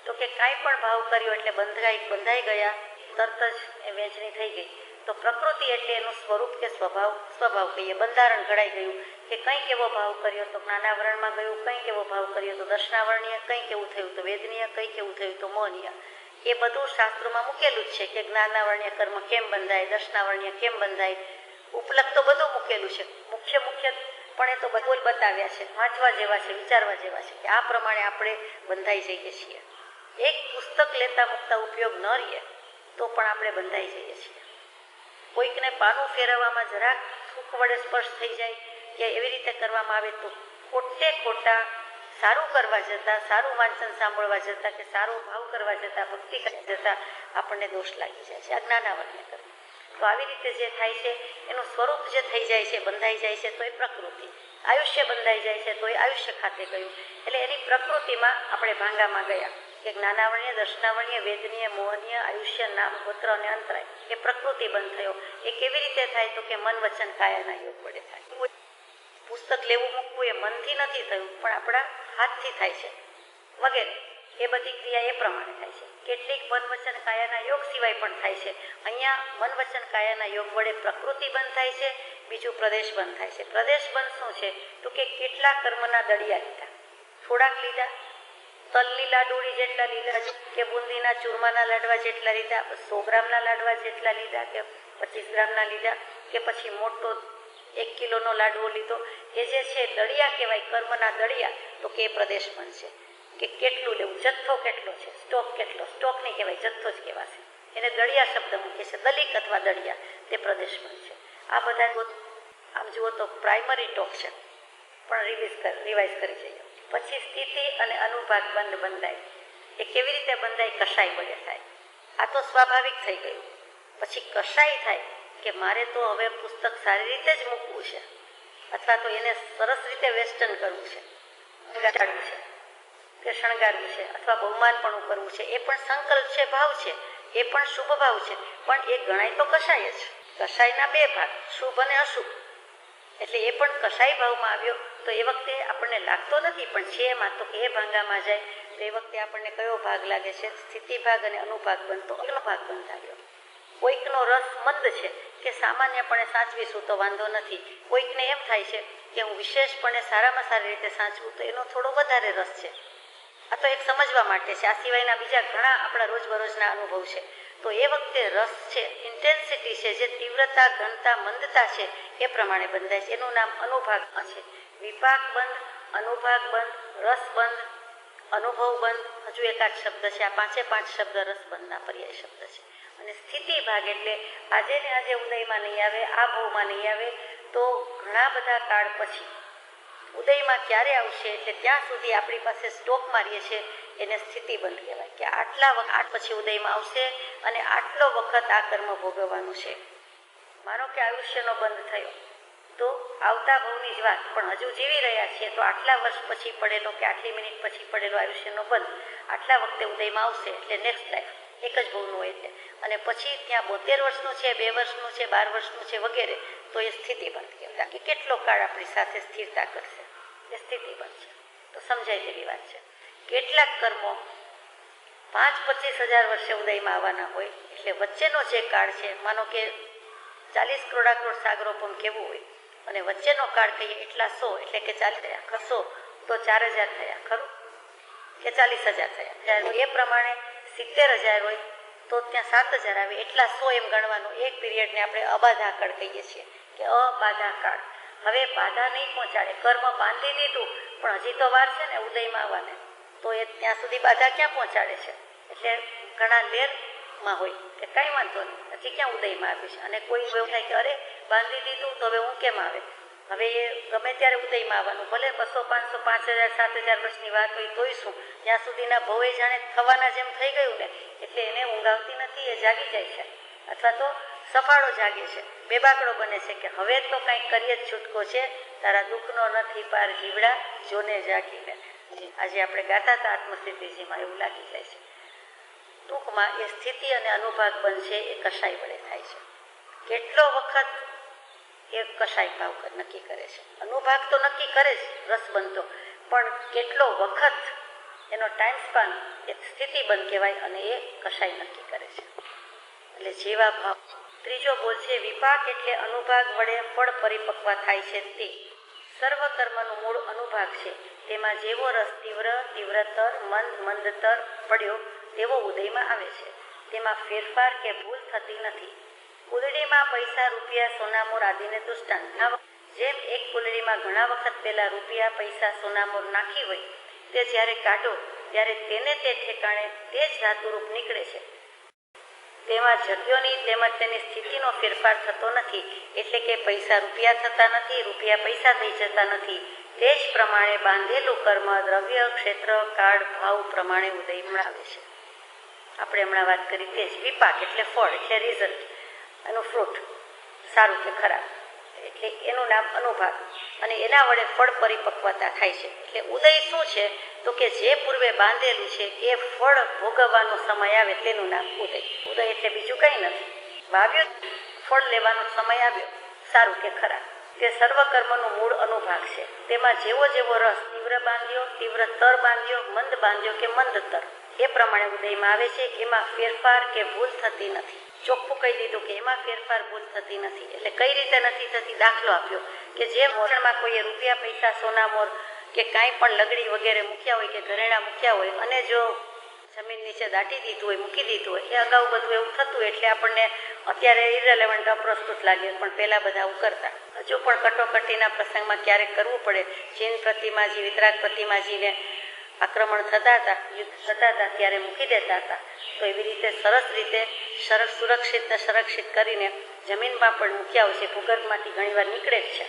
તો કે કાંઈ પણ ભાવ કર્યો એટલે બંધાઈ ગયા, તરત જ એ વહેંચણી થઈ ગઈ. તો પ્રકૃતિ એટલે એનું સ્વરૂપ કે સ્વભાવ કહીએ, બંધારણ ઘડાઈ ગયું કે કંઈક એવો ભાવ કર્યો તો જ્ઞાનાવરણમાં ગયું, કંઈક એવો ભાવ કર્યો તો દર્શનાવરણીય, કંઈક એવું થયું તો વેદનીય, કંઈક એવું થયું તો મોહનીય. એ બધું શાસ્ત્રોમાં મૂકેલું જ છે કે જ્ઞાનાવરણીય કર્મ કેમ બંધાય, દર્શનાવરણીય કેમ બંધાય, ઉપલબ્ધ તો બધું મૂકેલું છે. પણ એ તો બધું બતાવ્યા છે, વાંચવા જેવા છે, વિચારવા જેવા છે કે આ પ્રમાણે આપણે બંધાઈ જઈએ છીએ. એક પુસ્તક લેતા મૂકતા ઉપયોગ ન રહીએ તો પણ આપણે બંધાઈ જઈએ છીએ. કોઈકને પાનું ફેરવવામાં જરાક થૂક વડે સ્પર્શ થઈ જાય કે એવી રીતે કરવામાં આવે તો ખોટા સારું કરવા જતાં, સારું વાંચન સાંભળવા જતાં કે સારો ભાવ કરવા જતાં, ભક્તિ કરવા જતાં આપણને દોષ લાગી જાય છે. આ જ્ઞાનાવરણીય કર્મ. તો આવી રીતે જે થાય છે એનું સ્વરૂપ જે થઈ જાય છે, બંધાઈ જાય છે તો એ પ્રકૃતિ. આયુષ્ય બંધાઈ જાય છે તો એ આયુષ્ય ખાતે ગયું. એટલે એની પ્રકૃતિમાં આપણે ભાંગામાં ગયા કે જ્ઞાનાવરણીય, દર્શનાવરણીય, વેદનીય, મોહનીય, આયુષ્ય, નામ, ગોત્ર અને અંતરાય એ પ્રકૃતિ બંધ થયો. એ કેવી રીતે થાય તો કે મન, વચન, કાયાના યોગ વડે થાય. પુસ્તક લેવું મૂકવું એ મનથી નથી થયું પણ આપણા હાથથી થાય છે વગેરે. એ બધી ક્રિયા એ પ્રમાણે થાય છે. કેટલીક મન, વચન, કાયાના યોગ સિવાય પણ થાય છે. અહીંયા મન, વચન, કાયાના યોગ વડે પ્રકૃતિ બંધ થાય છે, બીજું પ્રદેશ બંધ થાય છે. પ્રદેશ બંધ શું છે તો કે કેટલા કર્મના દળિયા લીધા, થોડાક લીધા, તલની લાડુળી જેટલા લીધા કે બુંદીના ચૂરમાના લાડવા જેટલા લીધા, 100 ગ્રામના લાડવા જેટલા લીધા કે 25 ગ્રામના લીધા કે પછી મોટો 1 કિલોનો લાડવો લીધો. એ જે છે દળિયા કહેવાય, કર્મના દળિયા. તો કે પ્રદેશ બનશે કે કેટલું લેવું, જથ્થો કેટલો છે, સ્ટોક કેટલો. સ્ટોક નહીં કહેવાય, જથ્થો જ કહેવાશે. એને દળિયા શબ્દ મૂકે છે, દલિક અથવા દળિયા, તે પ્રદેશ બનશે. આ બધા આમ જુઓ તો પ્રાઇમરી ટોક છે, પણ રિવાઇઝ કરી જઈએ. પછી સ્થિતિ અને અનુભાગ બંધ બંધાય. એ કેવી રીતે બંધાય? કશાય વડે થાય. આ તો સ્વાભાવિક થઈ ગયું. પછી કશાય થાય કે મારે તો હવે પુસ્તક સારી રીતે જ મૂકવું છે, અથવા તો એને સરસ રીતે વેસ્ટર્ન કરવું છે, ગાળવું છે કે શણગારવું છે, અથવા બહુમાનપણું કરવું છે. એ પણ સંકલ્પ છે, ભાવ છે, એ પણ શુભ ભાવ છે, પણ એ ગણાય તો કશાય જ. કશાયના 2 ભાગ, શુભ અને અશુભ. એટલે એ પણ કશાય ભાવમાં આવ્યો તો એ વખતે આપણને લાગતો નથી, પણ છે એમાં. તો એ ભાંગામાં જાય તો એ વખતે આપણને કયો ભાગ લાગે છે? સ્થિતિ ભાગ અને અનુભાગ બનતો અનુભાગ બંધાવ્યો. કોઈકનો રસ મંદ છે કે સામાન્યપણે સાચવીશું તો વાંધો નથી, કોઈકને એમ થાય છે કે હું વિશેષપણે સારામાં સારી રીતે સાચવું તો એનો થોડો વધારે રસ છે. આ તો એક સમજવા માટે છે. આ સિવાયના બીજા ઘણા આપણા રોજબરોજના અનુભવ છે. તો એ વખતે રસ છે, ઇન્ટેન્સિટી છે, જે તીવ્રતા, ઘનતા, મંદતા છે એ પ્રમાણે બંધાય છે. એનું નામ અનુભાગ છે. વિપાક બંધ, અનુભાગ બંધ, રસ બંધ, અનુભવ બંધ. હજુ એકાદ શબ્દ છે. આ 5 શબ્દ રસબંધના પર્યાય શબ્દ છે. અને સ્થિતિ ભાગ એટલે આજે ને આજે ઉદયમાં નહીં આવે, આ ભાવમાં નહીં આવે તો ઘણા બધા કાળ પછી ઉદયમાં ક્યારે આવશે, એટલે ત્યાં સુધી આપણી પાસે સ્ટોક મારીએ છીએ, એને સ્થિતિ બંધ કહેવાય. કે આટલા વખત પછી ઉદયમાં આવશે અને આટલો વખત આ કર્મ ભોગવવાનું છે. માનો કે આયુષ્યનો બંધ થયો તો આવતા ભવની જ વાત, પણ હજુ જીવી રહ્યા છીએ તો આટલા વર્ષ પછી પડેલો કે આટલી મિનિટ પછી પડેલો આયુષ્યનો બંધ આટલા વખતે ઉદયમાં આવશે. એટલે નેક્સ્ટ લાઈફ એક જ ભવનું હોય છે. અને પછી ત્યાં 72 વર્ષનું છે, 2 વર્ષનું છે, 12 વર્ષનું છે વગેરે. તો એ સ્થિતિ બંધ કહેવાય. કે કેટલો કાળ આપણી સાથે સ્થિરતા કરશે, એ સ્થિતિ બંધ છે. તો સમજાય તેવી વાત છે. કેટલાક કર્મો 5-25 હજાર વર્ષે ઉદયમાં આવવાના હોય, એટલે વચ્ચેનો જે કાળ છે, માનો કે 40 કરોડ સાગરોપમ કેવું હોય, અને વચ્ચેનો કાળ કહીએ એટલા 100, એટલે કે 40 થયા, ખસો તો 4000 થયા, ખરું કે 40,000 થયા. એ પ્રમાણે 70,000 હોય તો ત્યાં 7,000 આવે, એટલા 100 એમ ગણવાનું. એક પીરિયડને આપણે અબાધા કાળ કહીએ છીએ કે અબાધા કાળ. હવે બાધા નહીં પહોંચાડે, કર્મ બાંધી દીધું પણ હજી તો વાર છે ને ઉદયમાં આવવાને, તો એ ત્યાં સુધી બાધા ક્યાં પહોંચાડે છે? એટલે ઘણા લેરમાં હોય કે કાંઈ વાંધો નહીં, હજી ક્યાં ઉદયમાં આવ્યું છે. અને કોઈ એવું થાય કે અરે બાંધી દીધું તો હવે હું કેમ આવે? હવે એ ગમે ત્યારે ઉદયમાં આવવાનું, ભલે 200, 500, 5,000, 7,000 વર્ષની વાત હોય તોય શું, ત્યાં સુધીના ભવે જાણે થવાના જેમ થઈ ગયું ને, એટલે એને ઊંઘ આવતી નથી, એ જાગી જાય છે. અથવા તો સફાળો જાગે છે, બેબાકડો બને છે કે હવે તો કંઈક કરીએ જ છૂટકો છે, તારા દુઃખનો નથી પાર જીવડા, જોને જાગીને. આજે આપણે ગાતા હતા આત્મસિદ્ધિજીમાં, એવું લાગી જાય છે. ટૂંકમાં એ સ્થિતિ અને અનુભાગ બનશે એ કશાય વડે થાય છે. કેટલો વખત એ કશાય ભાવ નક્કી કરે છે. અનુભાગ તો નક્કી કરે જ, રસ બનતો, પણ કેટલો વખત એનો ટાઈમ સ્પાન એ સ્થિતિબંધ કહેવાય અને એ કશાય નક્કી કરે છે. એટલે જેવા ભાવ. ત્રીજો બોલ છે વિપાક એટલે અનુભાગ વડે ફળ પરિપક્વ થાય છે તે. સર્વ કર્મનું મૂળ અનુભાગ છે. તેમાં જેવો રસ તીવ્ર તીવ્રતર મંદ મંદતર પડ્યો તેવો ઉદયમાં આવે છે. તેમાં ફેરફાર કે ભૂલ થતી નથી. કુલડીમાં પૈસા રૂપિયા સોનામોર આદિને દૃષ્ટાંત. જેમ એક કુલડીમાં ઘણા વખત પહેલા રૂપિયા પૈસા સોનામોર નાખી હોય તે જ્યારે કાઢો ત્યારે તેને તે ઠેકાણે તે જ ધાતુરૂપ નીકળે છે. તેમાં જગ્યોની તેમજ તેની સ્થિતિનો ફેરફાર થતો નથી. એટલે કે પૈસા રૂપિયા થતા નથી, રૂપિયા પૈસા થઈ જતા નથી. તે જ પ્રમાણે બાંધેલું કર્મ દ્રવ્ય ક્ષેત્ર કાળ ભાવ પ્રમાણે ઉદયમાં આવે છે. આપણે હમણાં વાત કરી તે જ વિપાક એટલે ફળ એટલે રિઝલ્ટ, એનું ફ્રૂટ સારું કે ખરાબ, એટલે એનું નામ અનુભાગ અને એના વડે ફળ પરિપક્વતા થાય છે. એટલે ઉદય શું છે તો કે જે પૂર્વે બાંધેલું છે એ ફળ ભોગવવાનો સમય આવે તેનું નામ ઉદય. ઉદય એટલે બીજું કંઈ નથી. વાવ્યો ફળ લેવાનો સમય આવ્યો, સારું કે ખરાબ. તે સર્વ કર્મનું મૂળ અનુભાગ છે. તેમાં જેવો જેવો રસ તીવ્ર બાંધ્યો, તીવ્ર તર બાંધ્યો, મંદ બાંધ્યો કે મંદ તર એ પ્રમાણે ઉદયમાં આવે છે. એમાં ફેરફાર કે ભૂલ થતી નથી. ચોખ્ખું કહી દીધું કે એમાં ફેરફાર ભૂલ થતી નથી. એટલે કઈ રીતે નથી થતી? દાખલો આપ્યો કે જે મોરણમાં કોઈએ રૂપિયા પૈસા સોનામોર કે કાંઈ પણ લગડી વગેરે મૂક્યા હોય કે ઘરેણા મૂક્યા હોય અને જો જમીન નીચે દાટી દીધું હોય, મૂકી દીધું હોય, એ અગાઉ બધું એવું થતું એટલે આપણને અત્યારે ઇરેલેવન્ટ અપ્રસ્તુત લાગે, પણ પહેલા બધા આવું કરતા. હજુ પણ કટોકટીના પ્રસંગમાં ક્યારેક કરવું પડે. ચીન પ્રતિમાજી વિતરાગ પ્રતિમાજીને આક્રમણ થતા હતા, યુદ્ધ થતા હતા ત્યારે મૂકી દેતા હતા. તો એવી રીતે સરસ રીતે સુરક્ષિત કરીને જમીનમાં પણ મૂક્યા હોય છે. ભૂગર્ભમાંથી ઘણીવાર નીકળે જ છે.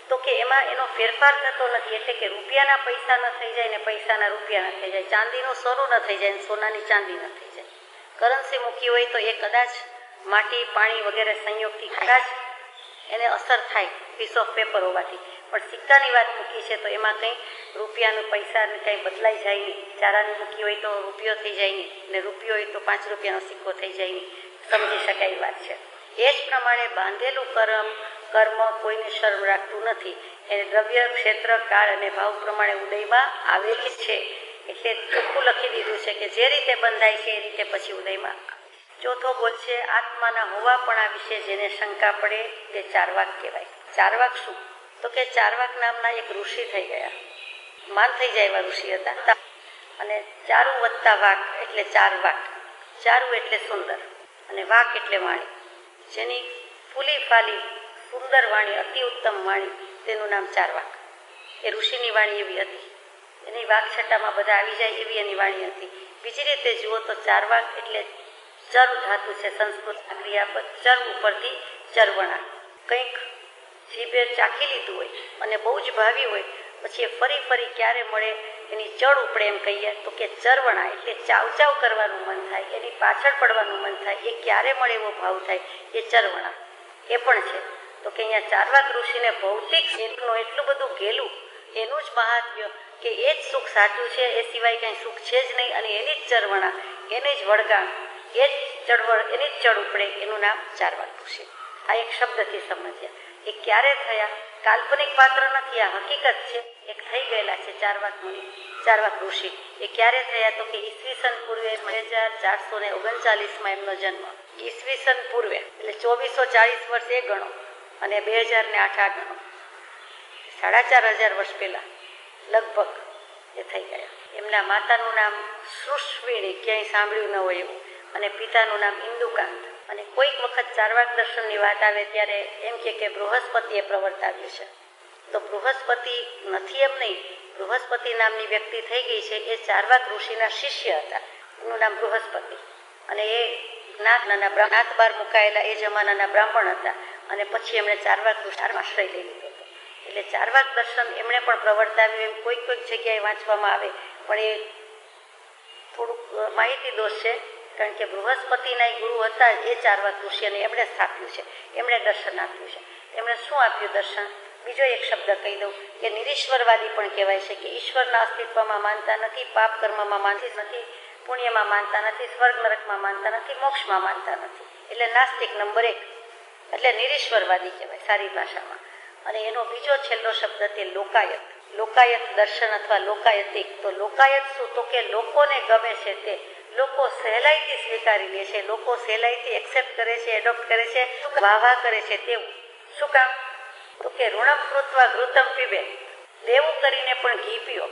તો કે એમાં એનો ફેરફાર થતો નથી. એટલે કે રૂપિયાના પૈસા ન થઈ જાય ને પૈસાના રૂપિયા ન થઈ જાય, ચાંદીનું સોનું ન થઈ જાય ને સોનાની ચાંદી ન થઈ જાય. કરન્સી મૂકી હોય તો એ કદાચ માટી પાણી વગેરે સંયોગથી કદાચ એને અસર થાય પીસ ઓફ પેપર હોવાથી, પણ સિક્કાની વાત મૂકી છે તો એમાં કંઈ રૂપિયાનું પૈસાને કંઈ બદલાઈ જાય નહીં. ચારાની મૂકી હોય તો રૂપિયો થઈ જાય નહીં ને રૂપિયો હોય તો 5 રૂપિયાનો સિક્કો થઈ જાય નહીં. સમજી શકાય વાત છે. એ જ પ્રમાણે બાંધેલું કર્મ કોઈને શરમ રાખતું નથી. એને દ્રવ્ય ક્ષેત્ર કાળ અને ભાવ પ્રમાણે ઉદયમાં આવેલી છે. એટલે ચોખ્ખું લખી દીધું છે કે જે રીતે બંધાય છે એ રીતે પછી ઉદયમાં. ચોથો બોલ છે આત્માના હોવાપણા વિશે જેને શંકા પડે તે ચારવાક કહેવાય. ચારવાક શું? તો કે ચારવાક નામના એક ઋષિ થઈ ગયા. માન થઈ જાય એવા ઋષિ હતા. અને ચારુ વત્તા વાક એટલે ચાર વાક. ચારુ એટલે સુંદર અને વાક એટલે વાણી. જેની ફૂલી ફાલી સુંદર વાણી, અતિ ઉત્તમ વાણી, તેનું નામ ચારવાક. એ ઋષિની વાણી એવી હતી. એની વાકછટામાં બધા આવી જાય એવી એની વાણી હતી. બીજી રીતે જુઓ તો ચારવાક એટલે ચર ધાતુ છે સંસ્કૃત ક્રિયાપદ. ચર ઉપરથી ચરવણા. કંઈક જીભે ચાખી લીધું હોય અને બહુ જ ભાવી હોય પછી એ ફરી ક્યારે મળે એની ચડ ઉપડે એમ કહીએ તો કે ચરવણા. એટલે ચાવ કરવાનું મન થાય, એની પાછળ પડવાનું મન થાય, એ ક્યારે મળે એવો ભાવ થાય, એ ચરવણા. એ પણ છે. તો કે અહીંયા ચારવાક ઋષિને ભૌતિક જીવનું એટલું બધું ઘેલું, એનું જ મહાત્મ્ય કે એ જ સુખ સાચું છે, એ સિવાય કંઈ સુખ છે જ નહીં. અને એની જ ચરવણા, એની જ વળગાણ, એ જ ચળવળ, એની જ ચડ ઉપડે, એનું નામ ચારવાક ઋષિ. આ એક શબ્દથી સમજ્યા. એ ક્યારે થયા? કાલ્પનિક પાત્ર નથી, આ હકીકત છે. એક થઈ ગયેલા છે ચારવાક મુનિ, ચારવાક ઋષિ. એ ક્યારે થયા? તો કે ઈસવીસન પૂર્વે 2439 એમનો જન્મ. ઈસવીસન પૂર્વે એટલે 2440 વર્ષ એ ગણો અને 2008 આ ગણો. 4500 વર્ષ પહેલા લગભગ એ થઈ ગયા. એમના માતાનું નામ સૃષ્વિણી, ક્યાંય સાંભળ્યું ન હોય એવું, અને પિતાનું નામ ઇન્દુકાંત. અને કોઈક વખત ચારવાક દર્શનની વાત આવે ત્યારે એમ કે બૃહસ્પતિએ પ્રવર્તાવ્યું છે. તો બૃહસ્પતિ નથી એમ નહીં, બૃહસ્પતિ નામની વ્યક્તિ થઈ ગઈ છે. એ ચારવાક ઋષિના શિષ્ય હતા. એનું નામ બૃહસ્પતિ. અને એ જ્ઞાત બાર મુકાયેલા એ જમાનાના બ્રાહ્મણ હતા. અને પછી એમણે ચારવાક ઋષિનો આશ્રય લઈ લીધો હતો. એટલે ચારવાક દર્શન એમણે પણ પ્રવર્તાવ્યું એમ કોઈક જગ્યાએ વાંચવામાં આવે, પણ એ થોડુંક માહિતી દોષ છે. કારણ કે બૃહસ્પતિના ગુરુ હતા એ ચારવાક ઋષિ અને એમણે સ્થાપ્યું છે, એમણે દર્શન આપ્યું છે. એમણે શું આપ્યું દર્શન? બીજો એક શબ્દ કહી દઉં કે નિરીશ્વરવાદી પણ કહેવાય છે. કે ઈશ્વરના અસ્તિત્વમાં માનતા નથી, પાપ કર્મમાં માનતી નથી, પુણ્યમાં માનતા નથી, સ્વર્ગ નરકમાં માનતા નથી, મોક્ષમાં માનતા નથી. એટલે નાસ્તિક નંબર 1, એટલે નિરીશ્વરવાદી કહેવાય સારી ભાષામાં. અને એનો બીજો છેલ્લો શબ્દ તે લોકાયત. લોકાયત દર્શન અથવા લોકાયતિક. તો લોકાયત શું? તો કે લોકોને ગમે છે તે, લોકો સહેલાઈથી સ્વીકારી લે છે, લોકો સહેલાઈથી એક્સેપ્ટ કરે છે, એડોપ્ટ કરે છે, વાહ કરે છે તેવું. શું કામ? તો કે ઋણમ કૃત્વા ઘૃતમ પીબે, દેવું કરીને પણ ઘી પીઓ,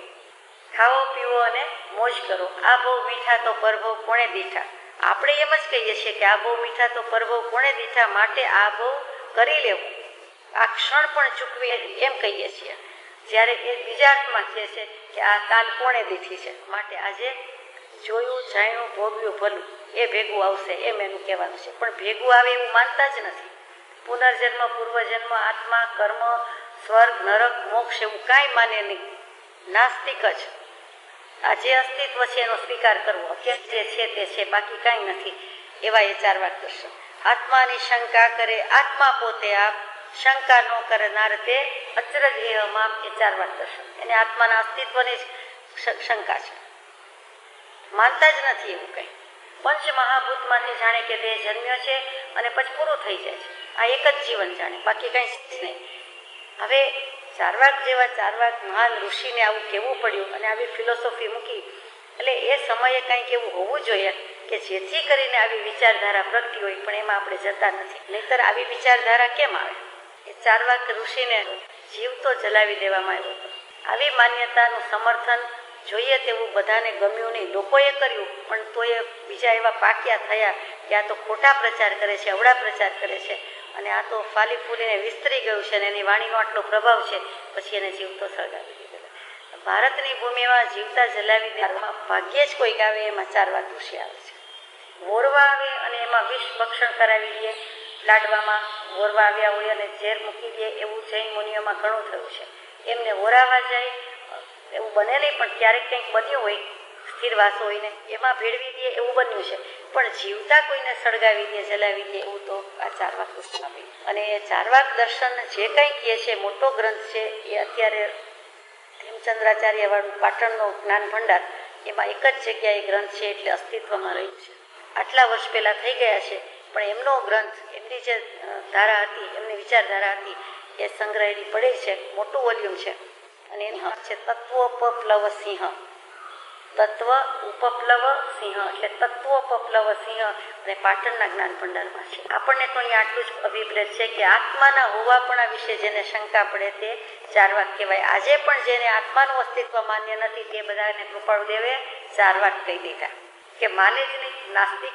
ખાવો પીવો અને મોજ કરો. આ બહુ મીઠા તો પરભવ કોણે દીઠા. આપણે એમ જ કહીએ છીએ કે આ બહુ મીઠા તો પરભવ કોણે દીઠા, માટે આ બહુ કરી લેવું, આ ક્ષણ પણ ચૂકવી એમ કહીએ છીએ. જ્યારે એ બીજા અર્થમાં કહે છે કે આ કાલ કોણે દીઠી છે, માટે આજે જોયું જાણ્યું ભોગવ્યું ભલું એ ભેગું આવશે એમ એનું કહેવાનું છે. પણ ભેગું આવે એવું માનતા જ નથી. પુનર્જન્મ, પૂર્વજન્મ, આત્મા, કર્મ, સ્વર્ગ, નરક, મોક્ષ એવું કાંઈ માને નહીં. નાસ્તિક જ. આ જે અસ્તિત્વ છે એનો સ્વીકાર કરવો, કે જે છે તે છે, બાકી કાંઈ નથી, એવા એ ચારવાક દર્શન. આત્માની શંકા કરે આત્મા પોતે આપ, શંકા ન કરનાર તે અચરજ એહમાપ, એ ચારવાક દર્શન. એને આત્માના અસ્તિત્વની જ શંકા છે, માનતા જ નથી એવું કંઈ. પંચ મહાભૂતમાંથી જાણે કે દેહ જન્મ્યો છે અને પછી પૂરું થઈ જાય છે. આ એક જ જીવન જાણે, બાકી કંઈ જ નહીં. હવે ચારવાક જેવા ચારવાક મહાન ઋષિને આવું કહેવું પડ્યું અને આવી ફિલોસોફી મૂકી, એટલે એ સમયે કંઈક એવું હોવું જોઈએ કે જેથી કરીને આવી વિચારધારા પ્રગટી હોય. પણ એમાં આપણે જતા નથી, નહીતર આવી વિચારધારા કેમ આવે? એ ચારવાક ઋષિને જીવ તો જલાવી દેવામાં આવ્યો હતો. આવી માન્યતાનું સમર્થન જોઈએ તેવું બધાને ગમ્યું નહીં. લોકોએ કર્યું, પણ તો એ બીજા એવા પાક્યા થયા કે આ તો ખોટા પ્રચાર કરે છે, અવળા પ્રચાર કરે છે, અને આ તો ફાલી ફૂલીને વિસ્તરી ગયું છે અને એની વાણીનો આટલો પ્રભાવ છે, પછી એને જીવતો સળગાવી દીધેલો. ભારતની ભૂમિમાં જીવતા જલાવી દેવામાં ભાગ્યે જ કોઈક આવે, એમાં ચારવાક ઋષિ આવે છે. વોરવા આવે અને એમાં વિષ ભક્ષણ કરાવી દે, લાડવામાં વોરવા આવ્યા હોય અને ઝેર મૂકી દે, એવું જૈન મુનિઓમાં ઘણું થયું છે. એમને વોરાવા જાય એવું બને નહીં, પણ ક્યારેક કંઈક બન્યું હોય, સ્થિર વાસો હોય ને એમાં ભેળવી દે એવું બન્યું છે. પણ જીવતા કોઈને સળગાવી દે, જલાવી દે એવું તો આ ચારવાક દર્શન. અને એ ચારવાક દર્શન જે કંઈ કહે છે, મોટો ગ્રંથ છે, એ અત્યારે હેમચંદ્રાચાર્ય વાળું પાટણનો જ્ઞાન ભંડાર, એમાં એક જ જગ્યાએ ગ્રંથ છે, એટલે અસ્તિત્વમાં રહ્યું છે. આટલા વર્ષ પહેલા થઈ ગયા છે, પણ એમનો ગ્રંથ, એમની જે ધારા હતી, એમની વિચારધારા હતી, એ સંગ્રહેલી પડે છે. મોટું વોલ્યુમ છે અને એનું છે તત્વોપપ્લવ સિંહ. તત્વ ઉપપ્લવ સિંહ એટલે તત્વોપપ્લવ સિંહ, અને પાટણના જ્ઞાન ભંડારમાં છે. આપણને તો અહીંયા આટલું જ અભિપ્રેત છે કે આત્માના હોવાપણા વિશે જેને શંકા પડે તે ચારવાક કહેવાય. આજે પણ જેને આત્માનું અસ્તિત્વ માન્ય નથી તે બધાને કૃપાળુદેવે ચારવાક કહી દીધા, કે માને જ નહીં. નાસ્તિક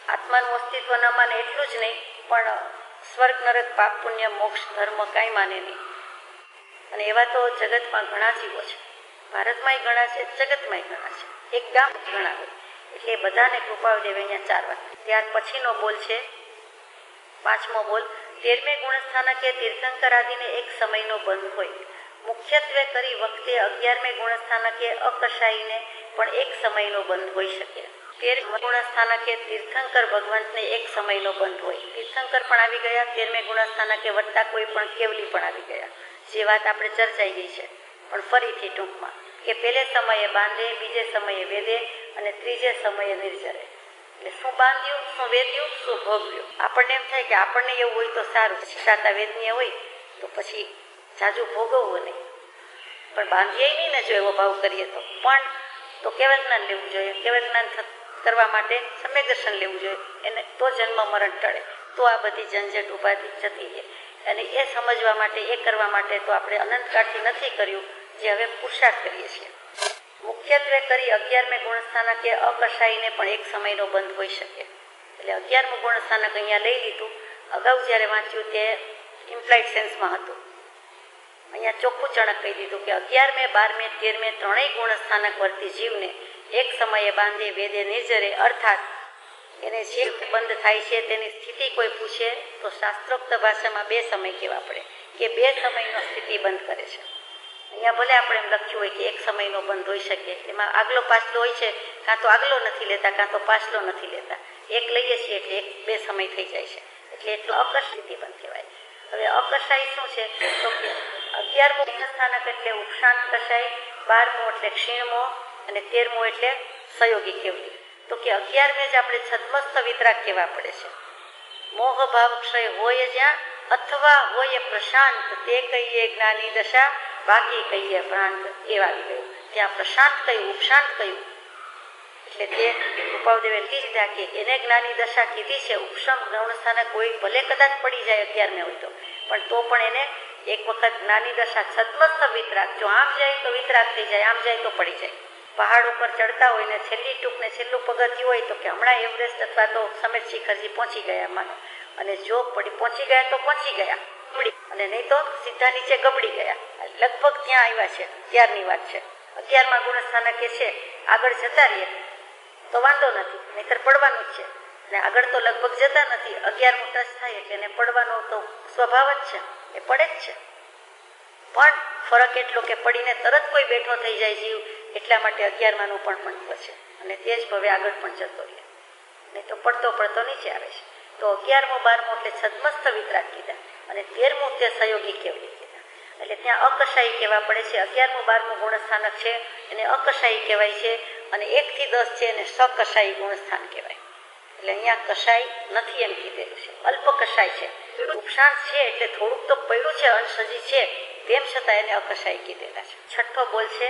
આત્માનું અસ્તિત્વ ન માને એટલું જ નહીં, પણ સ્વર્ગ નરક પાપ પુણ્ય મોક્ષ ધર્મ કાંઈ માને નહીં. અને એવા તો જગતમાં ઘણા જીવો છે, ભારતમાંય ઘણા છે, જગતમાંય ઘણા છે, એક ગામ ઘણા હોય. એટલે બધાને કૃપાળુદેવે અહીંયા ચારવાક. ત્યાર પછીનો બોલ છે 5મો બોલ. 13મે ગુણસ્થાનકે તીર્થંકર આદિને એક સમયનો બંધ હોય. મુખ્યત્વે કરી વખતે 11મે ગુણસ્થાનકે અકશાયીને પણ એક સમયનો બંધ હોઈ શકે. 13મે ગુણસ્થાનકે તીર્થંકર ભગવંતને એક સમયનો બંધ હોય. તીર્થંકર પણ આવી ગયા, 13મે ગુણસ્થાનકે વત્તા કોઈ પણ કેવલી પણ આવી ગયા. જે વાત આપણે ચર્ચાઈ ગઈ છે, પણ ફરીથી ટૂંકમાં, કે પહેલે સમયે બાંધે, બીજે સમયે વેદે અને ત્રીજે સમયે નિર્જરે. એટલે શું બાંધ્યું, શું વેદ્યું, શું ભોગવ્યું. આપણને એમ થાય કે આપણને એવું હોય તો સારું, શિક્ષાતા વેદનીય હોય તો પછી જાજુ ભોગવવું નહીં, પણ બાંધીએ નહીં ને જો એવો ભાવ કરીએ તો. પણ તો કેવળ જ્ઞાન લેવું જોઈએ. કેવળ જ્ઞાન કરવા માટે સમ્યક દર્શન લેવું જોઈએ, એને તો જન્મ મરણ ટળે, તો આ બધી ઝંઝટ ઉપાધિ જતી રહે. અને એ સમજવા માટે, એ કરવા માટે તો આપણે અનંતકાળથી નથી કર્યું, જે હવે પુરુષાર્થ કરીએ છીએ. મુખ્યત્વે કરી 11મે ગુણસ્થાનકે અકશાયીને પણ એક સમયનો બંધ હોઈ શકે. એટલે 11મું ગુણસ્થાનક અહીંયા લઈ લીધું. અગાઉ જ્યારે વાંચ્યું તે ઇમ્પ્લાઇડ સેન્સમાં હતું. અહીંયા ચોખ્ખું ચણક કહી દીધું કે 11મે 12મે 13મે ત્રણેય ગુણસ્થાનક વર્તી જીવને એક સમયે બાંધે, વેદે, નિર્જરે. અર્થાત એને જે બંધ થાય છે તેની સ્થિતિ કોઈ પૂછે તો શાસ્ત્રોક્ત ભાષામાં 2 સમય કહેવા પડે, કે 2 સમયનો સ્થિતિ બંધ કરે છે. અહીંયા ભલે આપણે એમ લખ્યું હોય કે એક સમયનો બંધ હોઈ શકે, એમાં આગલો પાછલો હોય છે, કાં તો આગલો નથી લેતા, કાં તો પાછલો નથી લેતા. એક લઈએ છીએ એટલે 2 સમય થઈ જાય છે, એટલે એટલું અકશ સ્થિતિ બંધ કહેવાય. હવે અકશાય શું છે તો કે 11મું ગુણસ્થાનક એટલે ઉપશાંત કશાય, 12મું એટલે ક્ષીણમો અને 13મું એટલે સહયોગી કેવલી. તો કે 11મે જ આપણે છદ્મસ્ત વિતરાગ કહેવા પડે છે. મોહ ભાવ ક્ષય હોય જ્યાં અથવા હોય પ્રશાંત, તે કહીએ જ્ઞાની દશા. ભાગ્ય કહીએ પ્રાંત એ આવી ગયું. ત્યાં પ્રશાંત કહ્યું, ઉપશાંત કહ્યું. એટલે તે રૂપાદેવે લીધા કે એને જ્ઞાની દશા કીધી છે. ઉપશમ ગૌણ સ્થાને કોઈ ભલે કદાચ પડી જાય 11 હોય તો પણ એને એક વખત જ્ઞાની દશા છદ્મસ્ત વિતરાગ, જો આમ જાય તો વિતરાગ થઈ જાય, આમ જાય તો પડી જાય. પહાડ ઉપર ચડતા હોય ને છેલ્લી ટૂંક ને છેલ્લું પગથિયું હોય તો કે હમણાં એવરેસ્ટ અથવા તો સમેત શિખરજી પહોંચી ગયા માનો, અને જો પહોંચી ગયા તો પહોંચી ગયા અને નહીં તો સીધા નીચે ગબડી ગયા. લગભગ ત્યાં આવ્યા છે ત્યારની વાત છે. 11મા ગુણસ્થાનક કે છે આગળ જતા રહીએ તો વાંધો નથી, નહીતર પડવાનું જ છે. અને આગળ તો લગભગ જતા નથી, 11મું ટચ થાય એટલે એને પડવાનો તો સ્વભાવ જ છે, એ પડે જ છે. પણ ફરક એટલો કે પડીને તરત કોઈ બેઠો થઈ જાય જીવ, એટલા માટે 11માનું પણ મહત્વ છે અને તે જ ભવે આગળ પણ જતો રહે, નહીં તો પડતો નીચે આવે છે. તો 11મો 12મો એટલે છદ્મસ્થ વિતરાગ કીધા અને 13મું તે સહયોગી કેવલી કીધા. એટલે ત્યાં અકશાઈ કહેવા પડે છે. 11મું 12મું ગુણસ્થાનક છે એને અકશાઈ કહેવાય છે અને 1 થી 10 છે એને સકશાઈ ગુણસ્થાન કહેવાય. એટલે અહીંયા કશાઈ નથી એમ કીધેલું છે, અલ્પ કશાઈ છે. ઉપશાંત છે એટલે થોડુંક તો પડ્યું છે, અંશજી છે, તેમ છતાં એને અકશાઈ કીધેલા છે. છઠ્ઠો બોલ છે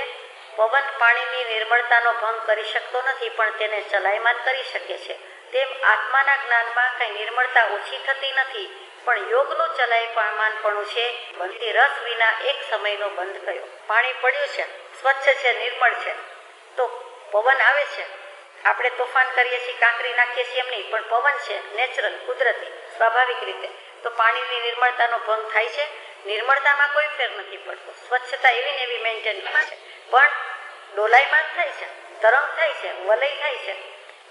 પવન પાણીની નિર્મળતાનો ભંગ કરી શકતો નથી પણ તેને ચલાયમાન કરી શકે છે. તેમ આત્માના જ્ઞાનમાં કઈ નિર્મળતા ઓછી થતી નથી પણ યોગનું ચલાયમાનપણું છે. બંધી રસ વિના એક સમયનો બંધ કયો. પાણી પડ્યું છે, સ્વચ્છ છે, નિર્મળ છે, તો પવન આવે છે, આપણે તોફાન કરીએ છીએ, કાંકરી નાખીએ છીએ એમ નહીં, પણ પવન છે નેચરલ, કુદરતી, સ્વાભાવિક રીતે, તો પાણીની નિર્મળતાનો ભંગ થાય છે. નિર્મળતામાં કોઈ ફેર નથી પડતો, સ્વચ્છતા એવી ને એવી મેન્ટેન છે, પણ ડોલાયમાન થાય છે, તરંગ થાય છે, વલય થાય છે,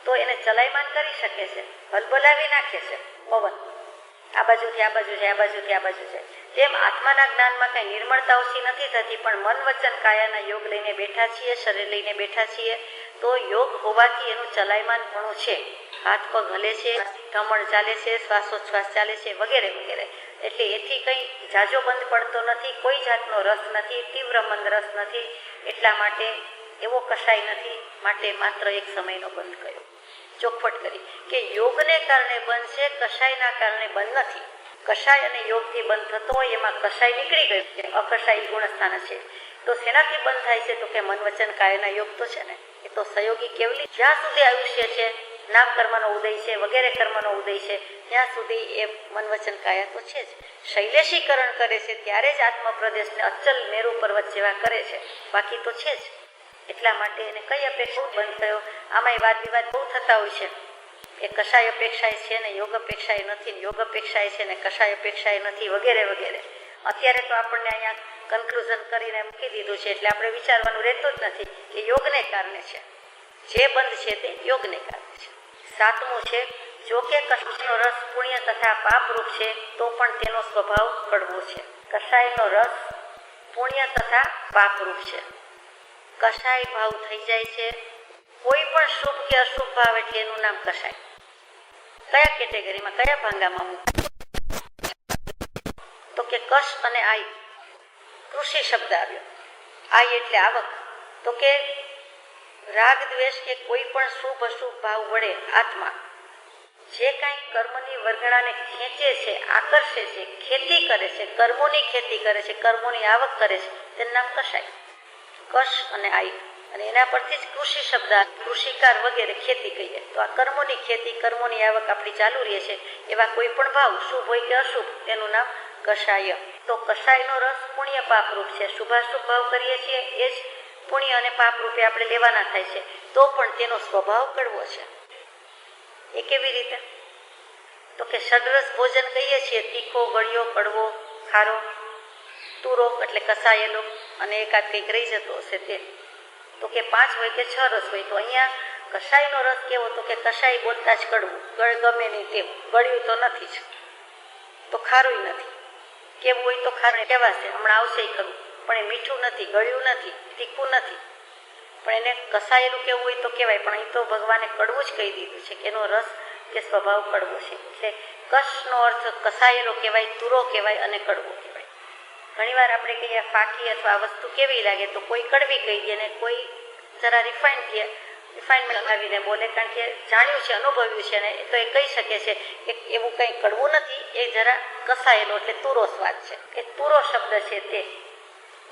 તો એને ચલાયમાન કરી શકે છે, હલબલાવી નાખે છે પવન, આ બાજુથી આ બાજુ જાય, આ બાજુથી આ બાજુ જાય. તેમ આત્માના જ્ઞાનમાં કઈ નિર્મળતા ઓછી નથી થતી પણ મન વચન કાયાના યોગ લઈને બેઠા છીએ, શરીર લઈને બેઠા છીએ, તો યોગ હોવાથી એનું ચલાયમાનપણું છે. હાથ પગ હલે છે, કમળ ચાલે છે, શ્વાસોચ્છ્વાસ ચાલે છે, વગેરે વગેરે. એટલે એથી કંઈ ઝાઝો બંધ પડતો નથી, કોઈ જાતનો રસ નથી, તીવ્ર મંદ રસ નથી, એટલા માટે એવો કશાય નથી, માટે માત્ર એક સમયનો બંધ કર્યો. ચોખવટ કરી કે યોગને કારણે બંધ છે, કશાયના કારણે બંધ નથી. કશાય અને યોગથી બંધ થતો હોય એમાં કશાય નીકળી ગયું છે, અકશાય ગુણસ્થાન છે. તો શેનાથી બંધ થાય છે? તો કે મન વચન કાયના યોગ તો છે ને, એ તો સહયોગી કેવલી જ્યાં સુધી આયુષ્ય છે, નામ કર્મનો ઉદય છે, વગેરે કર્મનો ઉદય છે, ત્યાં સુધી એ મન વચન કાયા તો છે જ. શૈલેષીકરણ કરે છે ત્યારે જ આત્મપ્રદેશને અચલ મેરુ પર્વત જેવા કરે છે, બાકી તો છે જ. એટલા માટે એને કઈ અપેક્ષા બંધ થયો? આમાંય વાદ વિવાદ બહુ થતા હોય છે. એ કશાય અપેક્ષાએ છે ને યોગ અપેક્ષાએ નથી, યોગ અપેક્ષાએ છે ને કશાય અપેક્ષાએ નથી, વગેરે વગેરે. અત્યારે તો આપણને અહીંયા કન્ક્લુઝન કરીને મૂકી દીધું છે, એટલે આપણે વિચારવાનું રહેતું જ નથી કે યોગને કારણે છે, જે બંધ છે તે યોગને કારણે છે. 7મું છે જો કે કશાયનો રસ પુણ્ય તથા પાપરૂપ છે તો પણ તેનો સ્વભાવ કડવો છે. કશાયનો રસ પુણ્ય તથા પાપરૂપ છે. કશાય ભાવ થઈ જાય છે, કોઈ પણ શુભ કે અશુભ ભાવ એટલે એનું નામ કશાય. કયા કેટેગરીમાં, કયા ભાંગામાં મૂક? તો કે કશ અને આઈ, કૃષિ શબ્દ આવ્યો. આઈ એટલે આવક. તો કે રાગ દ્વેષ કે કોઈ પણ શુભ અશુભ ભાવ વડે આત્મા જે કાંઈ કર્મની વર્ગણાને ખેંચે છે, આકર્ષે છે, ખેતી કરે છે, કર્મોની ખેતી કરે છે, કર્મોની આવક કરે છે, તેનું નામ કશાય. કશ અને આઈ, અને એના પરથી જ કૃષિ શબ્દ, કૃષિકાર વગેરે ખેતી કહીએ. તો આ કર્મોની ખેતી, કર્મોની આવક આપણી ચાલુ રહે છે, એવા કોઈ પણ ભાવ શુભ હોય કે અશુભ તેનું નામ કશાય. તો કશાયનો રસ પુણ્ય પાપરૂપ છે. શુભાશુભ ભાવ કરીએ છીએ એ જ પુણ્ય અને પાપ રૂપે આપણે લેવાના થાય છે, તો પણ તેનો સ્વભાવ કડવો છે. એ કેવી રીતે? તો કે ષડરસ ભોજન કહીએ છીએ, તીખો, ગળ્યો, કડવો, ખારો, તુરો એટલે કસાયેલો, અને એકાદ કંઈક રહી જતો હશે તે. તો કે 5 હોય કે 6 રસ હોય. તો અહીંયા કશાયનો રસ કેવો? તો કે કશાય બોલતા જ કડવું, ગમે નહીં તેમ, ગળ્યું તો નથી જ, તો ખારું નથી. કેવું હોય તો ખારું કહેવાશે, હમણાં આવશે ખરું, પણ એ મીઠું નથી, ગળ્યું નથી, તીખું નથી, પણ એને કસાયેલું કેવું હોય તો કહેવાય. પણ અહીં તો ભગવાને કડવું જ કહી દીધું છે કે એનો રસ કે સ્વભાવ કડવો છે. એટલે કશનો અર્થ કસાયેલો કહેવાય, તુરો કહેવાય અને કડવો કહેવાય. ઘણીવાર આપણે કહીએ ફાકી અથવા વસ્તુ કેવી લાગે, તો કોઈ કડવી કહી દે ને કોઈ જરા રિફાઇનમેન્ટ લગાવીને બોલે, કારણ કે જાણ્યું છે, અનુભવ્યું છે, ને તો એ કહી શકે છે કે એવું કંઈ કડવું નથી, એ જરા કસાયેલો એટલે તુરો સ્વાદ છે. એ તુરો શબ્દ છે તે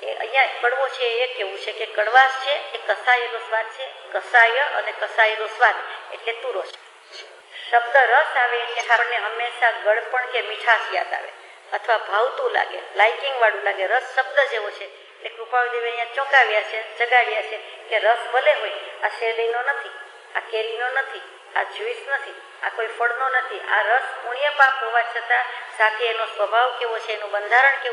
એ અહીંયા કડવો છે એ કેવું છે કે કડવાશ છે એ કસાયેલો સ્વાદ છે, કસાય અને કસાયેલો સ્વાદ એટલે તુરો છે. શબ્દ રસ આવે એટલે આપણને હંમેશા ગળપણ કે મીઠાશ યાદ આવે અથવા ભાવતું લાગે, લાઇકિંગ વાળું લાગે. રસ શબ્દ જેવો છે એટલે કૃપાળુદેવે અહીંયા ચોંકાવ્યા છે, જગાડ્યા છે કે રસ ભલે હોય, આ શેરડીનો નથી, આ કેરીનો નથી, આ જ્યુસ નથી, આ કોઈ ફળનો નથી. આ રસ પુણ્ય પાપ હોવા છતાં સાથે એનો સ્વભાવ કેવો છે, એનું બંધારણ કેવું